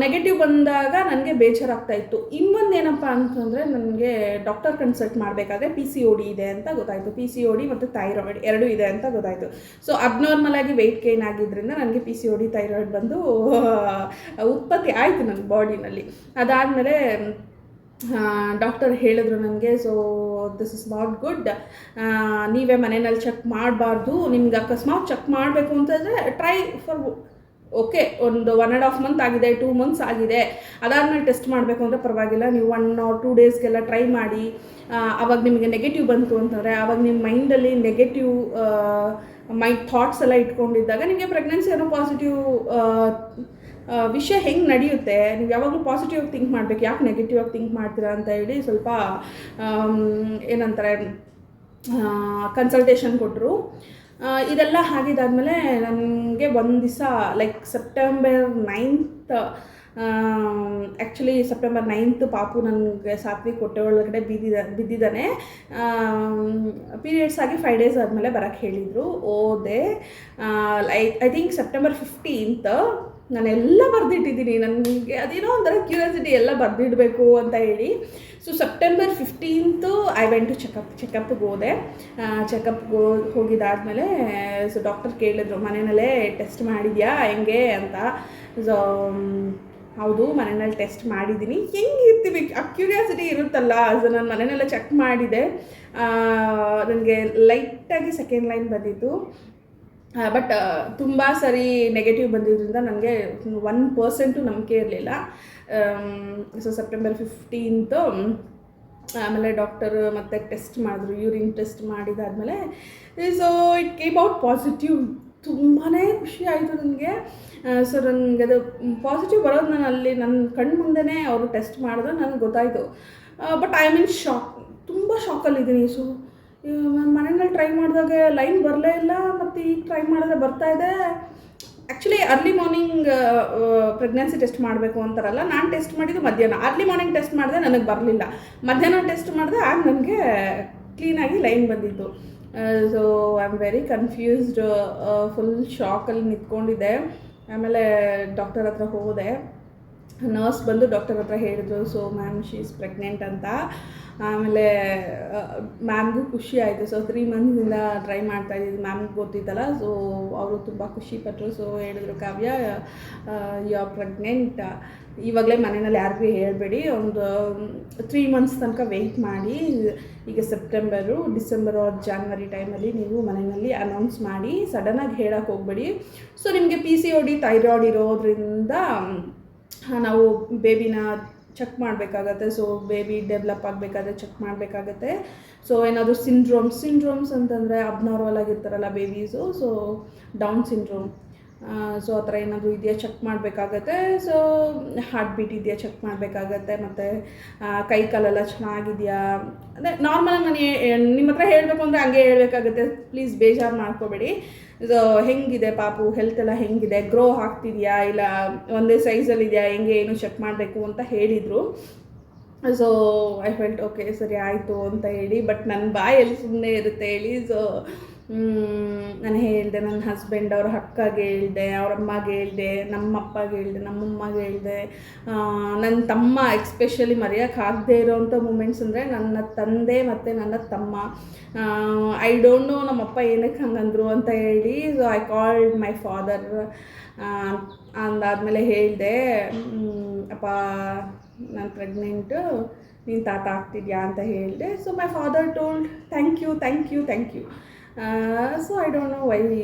ನೆಗೆಟಿವ್ ಬಂದಾಗ ನನಗೆ ಬೇಜಾರಾಗ್ತಾಯಿತ್ತು. ಇನ್ನೊಂದು ಏನಪ್ಪ ಅಂತಂದರೆ, ನನಗೆ ಡಾಕ್ಟರ್ ಕನ್ಸಲ್ಟ್ ಮಾಡಬೇಕಾದ್ರೆ PCOD ಇದೆ ಅಂತ ಗೊತ್ತಾಯಿತು. PCOD ಮತ್ತು ಥೈರಾಯ್ಡ್ 2 ಇದೆ ಅಂತ ಗೊತ್ತಾಯಿತು. ಸೊ ಅಬ್ನಾರ್ಮಲಾಗಿ ವೆಯ್ಟ್ ಗೇನ್ ಆಗಿದ್ದರಿಂದ ನನಗೆ PCOD ಥೈರಾಯ್ಡ್ ಬಂದು ಉತ್ಪತ್ತಿ ಆಯಿತು ನನ್ನ ಬಾಡಿನಲ್ಲಿ. ಅದಾದಮೇಲೆ ಡಾಕ್ಟರ್ ಹೇಳಿದ್ರು ನನಗೆ, so this is not good, ನೀವೇ ಮನೆಯಲ್ಲಿ ಚೆಕ್ ಮಾಡಬಾರ್ದು. ನಿಮ್ಗೆ ಅಕಸ್ಮಾತ್ ಚೆಕ್ ಮಾಡಬೇಕು ಅಂತಂದರೆ ಟ್ರೈ ಫಾರ್ ಓಕೆ, ಒಂದು 1.5 month ಆಗಿದೆ, 2 months ಆಗಿದೆ, ಅದಾದಮೇಲೆ ಟೆಸ್ಟ್ ಮಾಡಬೇಕು ಅಂದರೆ ಪರವಾಗಿಲ್ಲ, ನೀವು 1 or 2 daysಗೆಲ್ಲ ಟ್ರೈ ಮಾಡಿ. ಆವಾಗ ನಿಮಗೆ ನೆಗೆಟಿವ್ ಬಂತು ಅಂತಂದರೆ, ಆವಾಗ ನಿಮ್ಮ ಮೈಂಡಲ್ಲಿ ನೆಗೆಟಿವ್ ಥಾಟ್ಸ್ ಎಲ್ಲ ಇಟ್ಕೊಂಡಿದ್ದಾಗ ನಿಮಗೆ ಪ್ರೆಗ್ನೆನ್ಸಿ ಅನ್ನೋ ಪಾಸಿಟಿವ್ ವಿಷಯ ಹೆಂಗೆ ನಡೆಯುತ್ತೆ. ನೀವು ಯಾವಾಗಲೂ ಪಾಸಿಟಿವ್ ಆಗಿ ಥಿಂಕ್ ಮಾಡಬೇಕು, ಯಾಕೆ ನೆಗೆಟಿವ್ ಆಗಿ ಥಿಂಕ್ ಮಾಡ್ತೀರಾ ಅಂತ ಹೇಳಿ ಸ್ವಲ್ಪ ಏನಂತಾರೆ ಕನ್ಸಲ್ಟೇಷನ್ ಕೊಟ್ಟರು. ಇದೆಲ್ಲ ಆಗಿದ್ದಾದಮೇಲೆ ನನಗೆ ಒಂದು ದಿವಸ like September 9th actually September 9th ಪಾಪು ನನಗೆ ಸಾತ್ವಿಕ್ ಹೊಟ್ಟೆ ಒಳಗಡೆ ಬಿದ್ದಿದ್ದಾನೆ. ಪೀರಿಯಡ್ಸ್ ಆಗಿ 5 days ಆದಮೇಲೆ ಬರೋಕ್ಕೆ ಹೇಳಿದರು. ಹೋದೆ. ಐ ಥಿಂಕ್ ಸೆಪ್ಟೆಂಬರ್ 15th ನಾನೆಲ್ಲ ಬರೆದಿಟ್ಟಿದ್ದೀನಿ. ನನಗೆ ಅದೇನೋ ಒಂಥರ ಕ್ಯೂರಿಯಾಸಿಟಿ ಎಲ್ಲ ಬರೆದಿಡಬೇಕು ಅಂತ ಹೇಳಿ. So September 15th I went to ಚೆಕಪ್ಗೆ ಹೋದೆ. ಚೆಕಪ್ಗೆ ಹೋಗಿದ್ದಾದಮೇಲೆ ಸೊ ಡಾಕ್ಟರ್ ಕೇಳಿದ್ರು, ಮನೆಯಲ್ಲೇ ಟೆಸ್ಟ್ ಮಾಡಿದ್ಯಾ ಹೆಂಗೆ ಅಂತ. ಸೊ ಹೌದು, ಮನೆಯಲ್ಲಿ ಟೆಸ್ಟ್ ಮಾಡಿದ್ದೀನಿ. ಹೆಂಗಿರ್ತೀವಿ ಆ ಕ್ಯೂರಿಯಾಸಿಟಿ ಇರುತ್ತಲ್ಲ. ಸೊ ನಾನು ಮನೆಯಲ್ಲ ಚೆಕ್ ಮಾಡಿದೆ. ನನಗೆ ಲೈಟಾಗಿ ಸೆಕೆಂಡ್ ಲೈನ್ ಬಂದಿತ್ತು. ಬಟ್ ತುಂಬ ಸರಿ ನೆಗೆಟಿವ್ ಬಂದಿದ್ದರಿಂದ ನನಗೆ 1% ನಂಬಿಕೆ ಇರಲಿಲ್ಲ. ಸೊ ಸೆಪ್ಟೆಂಬರ್ 15th ಆಮೇಲೆ ಡಾಕ್ಟರ್ ಮತ್ತೆ ಟೆಸ್ಟ್ ಮಾಡಿದ್ರು, ಯೂರಿನ್ ಟೆಸ್ಟ್ ಮಾಡಿದಾದಮೇಲೆ so it came out positive. ತುಂಬಾ ಖುಷಿ ಆಯಿತು ನನಗೆ. ಸೊ ನನಗೆ ಅದು ಪಾಸಿಟಿವ್ ಬರೋದು ನಾನು ಅಲ್ಲಿ ನನ್ನ ಕಣ್ಣು ಮುಂದೆನೇ ಅವರು ಟೆಸ್ಟ್ ಮಾಡಿದ್ರೆ ನನಗೆ ಗೊತ್ತಾಯಿತು. ಬಟ್ ಐ ಮೀನ್ ಶಾಕ್, ತುಂಬ ಶಾಕಲ್ಲಿದ್ದೀನಿ. ಸೊ ಮನೆಯಲ್ಲಿ ಟ್ರೈ ಮಾಡಿದಾಗ ಲೈನ್ ಬರಲೇ ಇಲ್ಲ, ಮತ್ತು ಈಗ ಟ್ರೈ ಮಾಡಿದ್ರೆ ಬರ್ತಾಯಿದೆ. Actually early morning pregnancy test ಮಾಡಬೇಕು ಅಂತಾರಲ್ಲ, ನಾನು ಟೆಸ್ಟ್ ಮಾಡಿದ್ದು ಮಧ್ಯಾಹ್ನ. ಅರ್ಲಿ ಮಾರ್ನಿಂಗ್ ಟೆಸ್ಟ್ ಮಾಡಿದೆ, ನನಗೆ ಬರಲಿಲ್ಲ. ಮಧ್ಯಾಹ್ನ ಟೆಸ್ಟ್ ಮಾಡಿದೆ, ಆಗ ನನಗೆ ಕ್ಲೀನಾಗಿ ಲೈನ್ ಬಂದಿತ್ತು. So I am very confused, full ಶಾಕಲ್ಲಿ ನಿಂತ್ಕೊಂಡಿದ್ದೆ. ಆಮೇಲೆ ಡಾಕ್ಟರ್ ಹತ್ರ ಹೋದೆ. ನರ್ಸ್ ಬಂದು ಡಾಕ್ಟರ್ ಹತ್ರ ಹೇಳಿದ್ರು, so ma'am she is pregnant ಅಂತ. ಆಮೇಲೆ ಮ್ಯಾಮ್ಗೂ ಖುಷಿ ಆಯಿತು. ಸೊ 3 monthsದಿಂದ ಟ್ರೈ ಮಾಡ್ತಾಯಿದ್ದಿದ್ದು, ಮ್ಯಾಮ್ಗೆ ಗೊತ್ತಿತ್ತಲ್ಲ. ಸೊ ಅವರು ತುಂಬ ಖುಷಿಪಟ್ಟರು. ಸೊ ಹೇಳಿದ್ರು, ಕಾವ್ಯ ಯು ಆರ್ ಪ್ರೆಗ್ನೆಂಟ್, ಇವಾಗಲೇ ಮನೆಯಲ್ಲಿ ಯಾರಿಗೂ ಹೇಳಬೇಡಿ, ಒಂದು 3 months ತನಕ ವೆಯ್ಟ್ ಮಾಡಿ, ಈಗ ಸೆಪ್ಟೆಂಬರು, ಡಿಸೆಂಬರ್ ಆರ್ ಜಾನ್ವರಿ ಟೈಮಲ್ಲಿ ನೀವು ಮನೆಯಲ್ಲಿ ಅನೌನ್ಸ್ ಮಾಡಿ, ಸಡನ್ನಾಗಿ ಹೇಳೋಕ್ಕೆ ಹೋಗಬೇಡಿ. ಸೊ ನಿಮಗೆ PCOD ಥೈರಾಯ್ಡ್ ಇರೋದ್ರಿಂದ ನಾವು ಬೇಬಿನ ಚೆಕ್ ಮಾಡಬೇಕಾಗತ್ತೆ. ಸೊ ಬೇಬಿ ಡೆವಲಪ್ ಆಗಬೇಕಾದ್ರೆ ಚೆಕ್ ಮಾಡಬೇಕಾಗತ್ತೆ. ಸೊ ಏನಾದರೂ ಸಿಂಡ್ರೋಮ್ಸ್ ಅಂತಂದರೆ ಅಬ್ನಾರ್ಮಲ್ ಆಗಿರ್ತಾರಲ್ಲ babies, so down syndrome, so ಆ ಥರ ಏನಾದರೂ ಇದೆಯಾ ಚೆಕ್ ಮಾಡಬೇಕಾಗತ್ತೆ. ಸೊ ಹಾರ್ಟ್ ಬೀಟ್ ಇದೆಯಾ ಚೆಕ್ ಮಾಡಬೇಕಾಗತ್ತೆ. ಮತ್ತು ಕೈ ಕಾಲೆಲ್ಲ ಚೆನ್ನಾಗಿದೆಯಾ, ಅದೇ ನಾರ್ಮಲಾಗಿ ನಾನು ನಿಮ್ಮ ಹತ್ರ ಹೇಳಬೇಕು ಅಂದರೆ ಹಂಗೆ ಹೇಳಬೇಕಾಗತ್ತೆ. ಪ್ಲೀಸ್ ಬೇಜಾರು ಮಾಡ್ಕೋಬೇಡಿ. ಸೊ ಹೆಂಗಿದೆ ಪಾಪು, ಹೆಲ್ತ್ ಎಲ್ಲ ಹೆಂಗಿದೆ, ಗ್ರೋ ಆಗ್ತಿದೆಯಾ ಇಲ್ಲ ಒಂದೇ ಸೈಜಲ್ಲಿದೆಯಾ, ಹೆಂಗೆ ಏನು ಚೆಕ್ ಮಾಡಬೇಕು ಅಂತ ಹೇಳಿದರು. ಸೊ ಐ ಫೆಲ್ಟ್ ಓಕೆ, ಸರಿ ಆಯಿತು ಅಂತ ಹೇಳಿ. ಬಟ್ ನನ್ನ ಬಾಯಲ್ಲಿ ಸುಮ್ಮನೆ ಇರುತ್ತೆ ಹೇಳಿ. ಸೊ ನಾನು ಹೇಳಿದೆ, ನನ್ನ ಹಸ್ಬೆಂಡ್ ಅವ್ರ ಅಕ್ಕಗೆ ಹೇಳಿದೆ, ಅವ್ರ ಅಮ್ಮಗೆ ಹೇಳಿದೆ, ನಮ್ಮ ಅಪ್ಪಗೆ ಹೇಳಿದೆ, ನಮ್ಮಮ್ಮಗೆ ಹೇಳಿದೆ. ನನ್ನ ತಮ್ಮ ಎಕ್ಸ್ಪೆಷಲಿ ಮರೆಯೋಕ್ಕಾಗದೇ ಇರೋವಂಥ ಮೂಮೆಂಟ್ಸ್ ಅಂದರೆ ನನ್ನ ತಂದೆ ಮತ್ತು ನನ್ನ ತಮ್ಮ. ಐ ಡೋಂಟ್ ನೋ ನಮ್ಮಪ್ಪ ಏನಕ್ಕೆ ಹಂಗಂದ್ರು ಅಂತ ಹೇಳಿ. So I called my father. ಅಂದಾದಮೇಲೆ ಹೇಳಿದೆ, ಅಪ್ಪ ನಾನು ಪ್ರೆಗ್ನೆಂಟು, ನೀನು ತಾತ ಆಗ್ತಿದ್ಯಾ ಅಂತ ಹೇಳಿದೆ. So my father told thank you. So I don't know why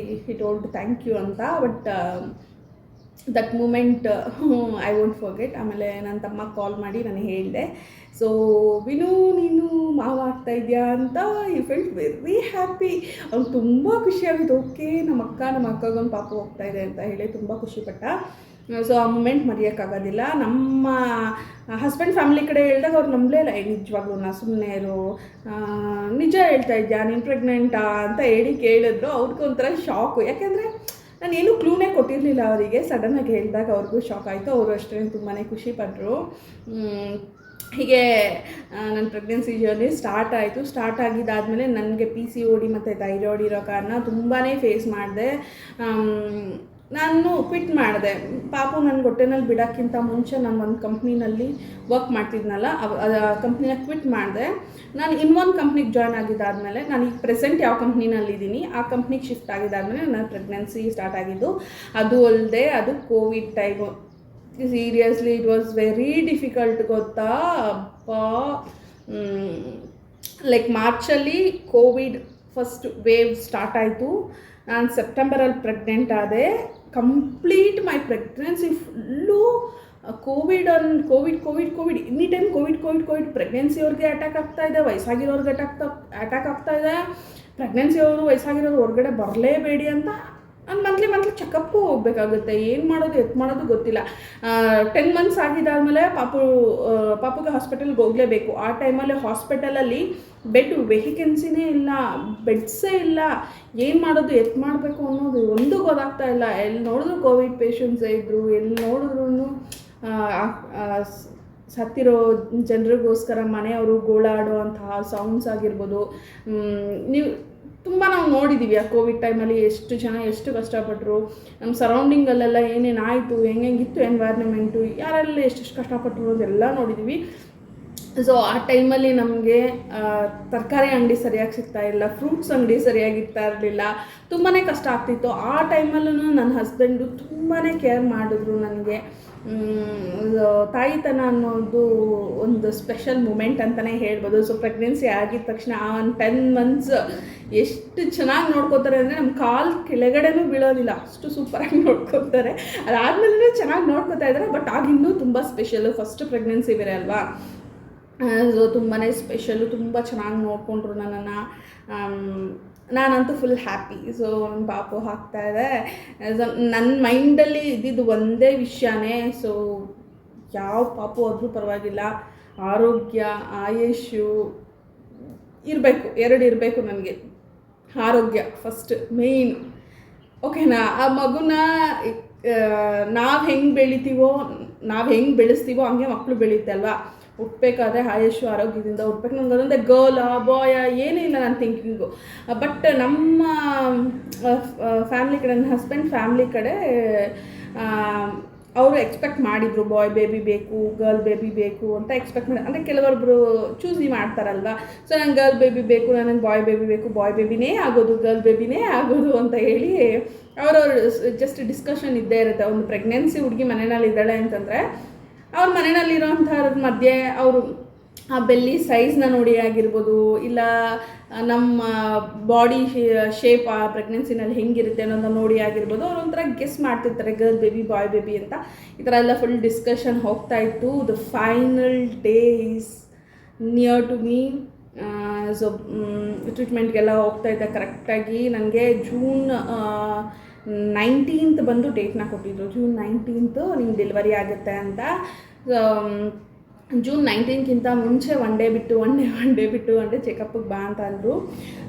he told thank you ಅಂತ. But that moment I won't forget. ಆಮೇಲೆ ನನ್ನ ತಮ್ಮ ಕಾಲ್ ಮಾಡಿ ನನಗೆ ಹೇಳಿದೆ, ಸೊ ವಿನು ನೀನು ಮಾವ ಆಗ್ತಾಯಿದ್ಯಾ ಅಂತ. ಈ ಫೆಲ್ಟ್ ವೆರಿ ಹ್ಯಾಪಿ. ಅವ್ನು ತುಂಬ ಖುಷಿಯಾಗಿತ್ತು. ಓಕೆ, ನಮ್ಮ ಅಕ್ಕಗೊಂದು ಪಾಪು ಹೋಗ್ತಾಯಿದೆ ಅಂತ ಹೇಳಿ ತುಂಬ ಖುಷಿಪಟ್ಟ. ಸೊ ಆ ಮೂಮೆಂಟ್ ಮರೆಯೋಕ್ಕಾಗೋದಿಲ್ಲ. ನಮ್ಮ ಹಸ್ಬೆಂಡ್ ಫ್ಯಾಮಿಲಿ ಕಡೆ ಹೇಳಿದಾಗ ಅವ್ರು ನಂಬಲೇ ಇಲ್ಲ. ನಿಜವಾಗ್ಲೂ ನಾ ಸುಮ್ಮನೆ ಇರು, ನಿಜ ಹೇಳ್ತಾ ಇದ್ಯಾ ನೀನು ಪ್ರೆಗ್ನೆಂಟಾ ಅಂತ ಹೇಳಿ ಕೇಳಿದ್ರು. ಅವ್ರಿಗೊಂಥರ ಶಾಕು. ಯಾಕೆಂದರೆ ನಾನೇನು ಕ್ಲೂನೇ ಕೊಟ್ಟಿರಲಿಲ್ಲ ಅವರಿಗೆ. ಸಡನ್ನಾಗಿ ಹೇಳಿದಾಗ ಅವ್ರಿಗೂ ಶಾಕ್ ಆಯಿತು. ಅವರು ಅಷ್ಟೇ ತುಂಬಾ ಖುಷಿಪಟ್ಟರು. ಹೀಗೆ ನನ್ನ ಪ್ರೆಗ್ನೆನ್ಸಿ ಜರ್ನಿ ಸ್ಟಾರ್ಟ್ ಆಗಿದ್ದಾದಮೇಲೆ ನನಗೆ PCOD ಮತ್ತು ಥೈರಾಯ್ಡ್ ಇರೋ ಕಾರಣ ತುಂಬಾ ಫೇಸ್ ಮಾಡಿದೆ. ನಾನು ಕ್ವಿಟ್ ಮಾಡಿದೆ. ಪಾಪು ನನ್ನ ಹೊಟ್ಟೆನಲ್ಲಿ ಬಿಡೋಕ್ಕಿಂತ ಮುಂಚೆ ನಾನು ಒಂದು ಕಂಪ್ನಿನಲ್ಲಿ ವರ್ಕ್ ಮಾಡ್ತಿದ್ನಲ್ಲ, ಕಂಪ್ನಿನ ಕ್ವಿಟ್ ಮಾಡಿದೆ. ನಾನು ಇನ್ನೊಂದು ಕಂಪ್ನಿಗೆ ಜಾಯ್ನ್ ಆಗಿದ್ದಾದಮೇಲೆ, ನಾನು ಈಗ ಪ್ರೆಸೆಂಟ್ ಯಾವ ಕಂಪ್ನಿನಲ್ಲಿದ್ದೀನಿ ಆ ಕಂಪ್ನಿಗೆ ಶಿಫ್ಟ್ ಆಗಿದ್ದಾದಮೇಲೆ ನನ್ನ ಪ್ರೆಗ್ನೆನ್ಸಿ ಸ್ಟಾರ್ಟ್ ಆಗಿದ್ದು. ಅದು ಅಲ್ಲದೆ ಅದು Covid time. Seriously it was very difficult ಗೊತ್ತಾ ಅಪ್ಪ. ಲೈಕ್ ಮಾರ್ಚಲ್ಲಿ ಕೋವಿಡ್ ಫಸ್ಟ್ ವೇವ್ ಸ್ಟಾರ್ಟ್ ಆಯಿತು. ನಾನು ಸೆಪ್ಟೆಂಬರಲ್ಲಿ ಪ್ರೆಗ್ನೆಂಟ್ ಆದೆ. Complete my pregnancy full Covid any time Covid. ಪ್ರೆಗ್ನೆನ್ಸಿಯವ್ರಿಗೆ ಅಟ್ಯಾಕ್ ಆಗ್ತಾಯಿದೆ, ವಯಸ್ಸಾಗಿರೋರ್ಗೆ ಅಟ್ಯಾಕ್ ಆಗ್ತಾಯಿದೆ. ಪ್ರೆಗ್ನೆನ್ಸಿಯವರು ವಯಸ್ಸಾಗಿರೋರು ಹೊರಗಡೆ ಬರಲೇಬೇಡಿ ಅಂತ ನಾನು ಮಂತ್ಲಿ ಚೆಕಪ್ಪು ಹೋಗಬೇಕಾಗುತ್ತೆ. ಏನು ಮಾಡೋದು ಎತ್ತು ಮಾಡೋದು ಗೊತ್ತಿಲ್ಲ. 10 months ಆಗಿದ್ದಾದಮೇಲೆ ಪಾಪುಗೆ ಹಾಸ್ಪಿಟಲ್ಗೆ ಹೋಗಲೇಬೇಕು. ಆ ಟೈಮಲ್ಲಿ ಹಾಸ್ಪಿಟಲಲ್ಲಿ ವೆಹಿಕೆನ್ಸಿನೇ ಇಲ್ಲ, ಬೆಡ್ಸೇ ಇಲ್ಲ. ಏನು ಮಾಡೋದು ಎತ್ತು ಮಾಡಬೇಕು ಅನ್ನೋದು ಒಂದು ಗೊತ್ತಾಗ್ತಾ ಇಲ್ಲ. ಎಲ್ಲಿ ನೋಡಿದ್ರು ಕೋವಿಡ್ ಪೇಷಂಟ್ಸೇ ಇದ್ದರು. ಎಲ್ಲಿ ನೋಡಿದ್ರು ಸತ್ತಿರೋ ಜನರಿಗೋಸ್ಕರ ಮನೆಯವರು ಗೋಳಾಡೋ ಅಂತಹ ಸಾಂಗ್ಸ್ ಆಗಿರ್ಬೋದು. ನೀವು ತುಂಬ ನಾವು ನೋಡಿದ್ದೀವಿ ಆ ಕೋವಿಡ್ ಟೈಮಲ್ಲಿ ಎಷ್ಟು ಜನ ಎಷ್ಟು ಕಷ್ಟಪಟ್ಟರು, ನಮ್ಮ ಸರೌಂಡಿಂಗಲ್ಲೆಲ್ಲ ಏನೇನು ಆಯಿತು, ಹೆಂಗಿತ್ತು ಎನ್ವೈರ್ಮೆಂಟು, ಯಾರೆಲ್ಲ ಎಷ್ಟೆಷ್ಟು ಕಷ್ಟಪಟ್ಟರು ಅದೆಲ್ಲ ನೋಡಿದ್ದೀವಿ. ಸೊ ಆ ಟೈಮಲ್ಲಿ ನಮಗೆ ತರಕಾರಿ ಅಂಗಡಿ ಸರಿಯಾಗಿ ಸಿಗ್ತಾಯಿಲ್ಲ, ಫ್ರೂಟ್ಸ್ ಅಂಗಡಿ ಸರಿಯಾಗಿ ಇರ್ತಾ ಇರಲಿಲ್ಲ, ತುಂಬಾ ಕಷ್ಟ ಆಗ್ತಿತ್ತು. ಆ ಟೈಮಲ್ಲೂ ನನ್ನ ಹಸ್ಬೆಂಡು ತುಂಬಾ ಕೇರ್ ಮಾಡಿದ್ರು ನನಗೆ. ತಾಯಿತನ ಅನ್ನೋದು ಒಂದು ಸ್ಪೆಷಲ್ ಮೂಮೆಂಟ್ ಅಂತಲೇ ಹೇಳ್ಬೋದು. ಸೊ ಪ್ರೆಗ್ನೆನ್ಸಿ ಆಗಿದ ತಕ್ಷಣ ಆ ಒಂದು 10 months ಎಷ್ಟು ಚೆನ್ನಾಗಿ ನೋಡ್ಕೋತಾರೆ ಅಂದರೆ ನಮ್ಮ ಕಾಲು ಕೆಳಗಡೆನೂ ಬೀಳೋದಿಲ್ಲ, ಅಷ್ಟು ಸೂಪರಾಗಿ ನೋಡ್ಕೊತಾರೆ. ಅದಾದಮೇಲೆ ಚೆನ್ನಾಗಿ ನೋಡ್ಕೊತಾ ಇದ್ದಾರೆ. ಬಟ್ ಆಗಿನ್ನೂ ತುಂಬ ಸ್ಪೆಷಲು, ಫಸ್ಟ್ ಪ್ರೆಗ್ನೆನ್ಸಿ ಬೇರೆ ಅಲ್ವಾ. ಸೊ ತುಂಬಾ ಸ್ಪೆಷಲು, ತುಂಬ ಚೆನ್ನಾಗಿ ನೋಡಿಕೊಂಡ್ರು ನನ್ನನ್ನು. ನಾನಂತೂ ಫುಲ್ ಹ್ಯಾಪಿ. ಸೊ ನನ್ನ ಪಾಪು ಆಗ್ತಾಯಿದೆ. ನನ್ನ ಮೈಂಡಲ್ಲಿ ಇದ್ದಿದ್ದು ಒಂದೇ ವಿಷಯನೇ, ಸೊ ಯಾವ ಪಾಪು ಆದರೂ ಪರವಾಗಿಲ್ಲ, ಆರೋಗ್ಯ ಆಯುಷು ಇರಬೇಕು, 2 ಇರಬೇಕು ನನಗೆ. ಆರೋಗ್ಯ ಫಸ್ಟ್ ಮೇಯ್ನ್, ಓಕೆನಾ. ಆ ಮಗುನ ನಾವು ಹೆಂಗೆ ಬೆಳಿತೀವೋ, ನಾವು ಹೆಂಗೆ ಬೆಳೆಸ್ತೀವೋ ಹಂಗೆ ಮಕ್ಕಳು ಬೆಳೆಯುತ್ತೆ ಅಲ್ವಾ. ಹುಟ್ಟಬೇಕಾದ್ರೆ ಆಯುಷು ಆರೋಗ್ಯದಿಂದ ಹುಟ್ಬೇಕು. ನಂಗೆ ಅದೊಂದೇ ಗರ್ಲ ಬಾಯ ಏನೂ ಇಲ್ಲ ನನ್ನ ಥಿಂಕಿಂಗು. ಬಟ್ ನಮ್ಮ ಫ್ಯಾಮ್ಲಿ ಕಡೆ, ನನ್ನ ಹಸ್ಬೆಂಡ್ ಫ್ಯಾಮ್ಲಿ ಕಡೆ ಅವರು ಎಕ್ಸ್ಪೆಕ್ಟ್ ಮಾಡಿದರು ಬಾಯ್ ಬೇಬಿ ಬೇಕು, ಗರ್ಲ್ ಬೇಬಿ ಬೇಕು ಅಂತ ಎಕ್ಸ್ಪೆಕ್ಟ್ ಮಾಡಿ. ಅಂದರೆ ಕೆಲವೊಬ್ಬರು ಚೂಸಿ ಮಾಡ್ತಾರಲ್ವ. ಸೊ ನಂಗೆ ಗರ್ಲ್ ಬೇಬಿ ಬೇಕು, ನನಗೆ ಬಾಯ್ ಬೇಬಿ ಬೇಕು, ಬಾಯ್ ಬೇಬಿನೇ ಆಗೋದು, ಗರ್ಲ್ ಬೇಬಿನೇ ಆಗೋದು ಅಂತ ಹೇಳಿ ಅವರವ್ರು ಜಸ್ಟ್ ಡಿಸ್ಕಷನ್ ಇದ್ದೇ ಇರುತ್ತೆ. ಒಂದು ಪ್ರೆಗ್ನೆನ್ಸಿ ಹುಡುಗಿ ಮನೆಯಲ್ಲಿ ಇದ್ದಾಳೆ ಅಂತಂದರೆ ಅವ್ರ ಮನೆಯಲ್ಲಿರೋಂಥವ್ರ ಮಧ್ಯೆ ಅವರು ಆ ಬೆಲ್ಲಿ ಸೈಜ್ನ ನೋಡಿ ಆಗಿರ್ಬೋದು, ಇಲ್ಲ ನಮ್ಮ ಬಾಡಿ ಶೇಪ್ ಆ ಪ್ರೆಗ್ನೆನ್ಸಿನಲ್ಲಿ ಹೆಂಗಿರುತ್ತೆ ಅನ್ನೋದನ್ನ ನೋಡಿ ಆಗಿರ್ಬೋದು, ಅವ್ರು ಒಂಥರ ಗೆಸ್ ಮಾಡ್ತಿರ್ತಾರೆ ಗರ್ಲ್ ಬೇಬಿ ಬಾಯ್ ಬೇಬಿ ಅಂತ. ಈ ಥರ ಎಲ್ಲ ಫುಲ್ ಡಿಸ್ಕಷನ್ ಹೋಗ್ತಾ ಇತ್ತು. The final day is near to me. So ಟ್ರೀಟ್ಮೆಂಟ್ಗೆಲ್ಲ ಹೋಗ್ತಾಯಿದ್ದೆ ಕರೆಕ್ಟಾಗಿ. ನನಗೆ ಜೂನ್ 19th ಬಂದು ಡೇಟ್ನ ಕೊಟ್ಟಿದ್ರು. ಜೂನ್ 19th ನಿಮ್ಗೆ ಡೆಲಿವರಿ ಆಗುತ್ತೆ ಅಂತ. ಜೂನ್ 19th ಮುಂಚೆ ಒನ್ ಡೇ ಬಿಟ್ಟು ಚೆಕಪ್ಪಿಗೆ ಬಾ ಅಂತ ಅಂದರು.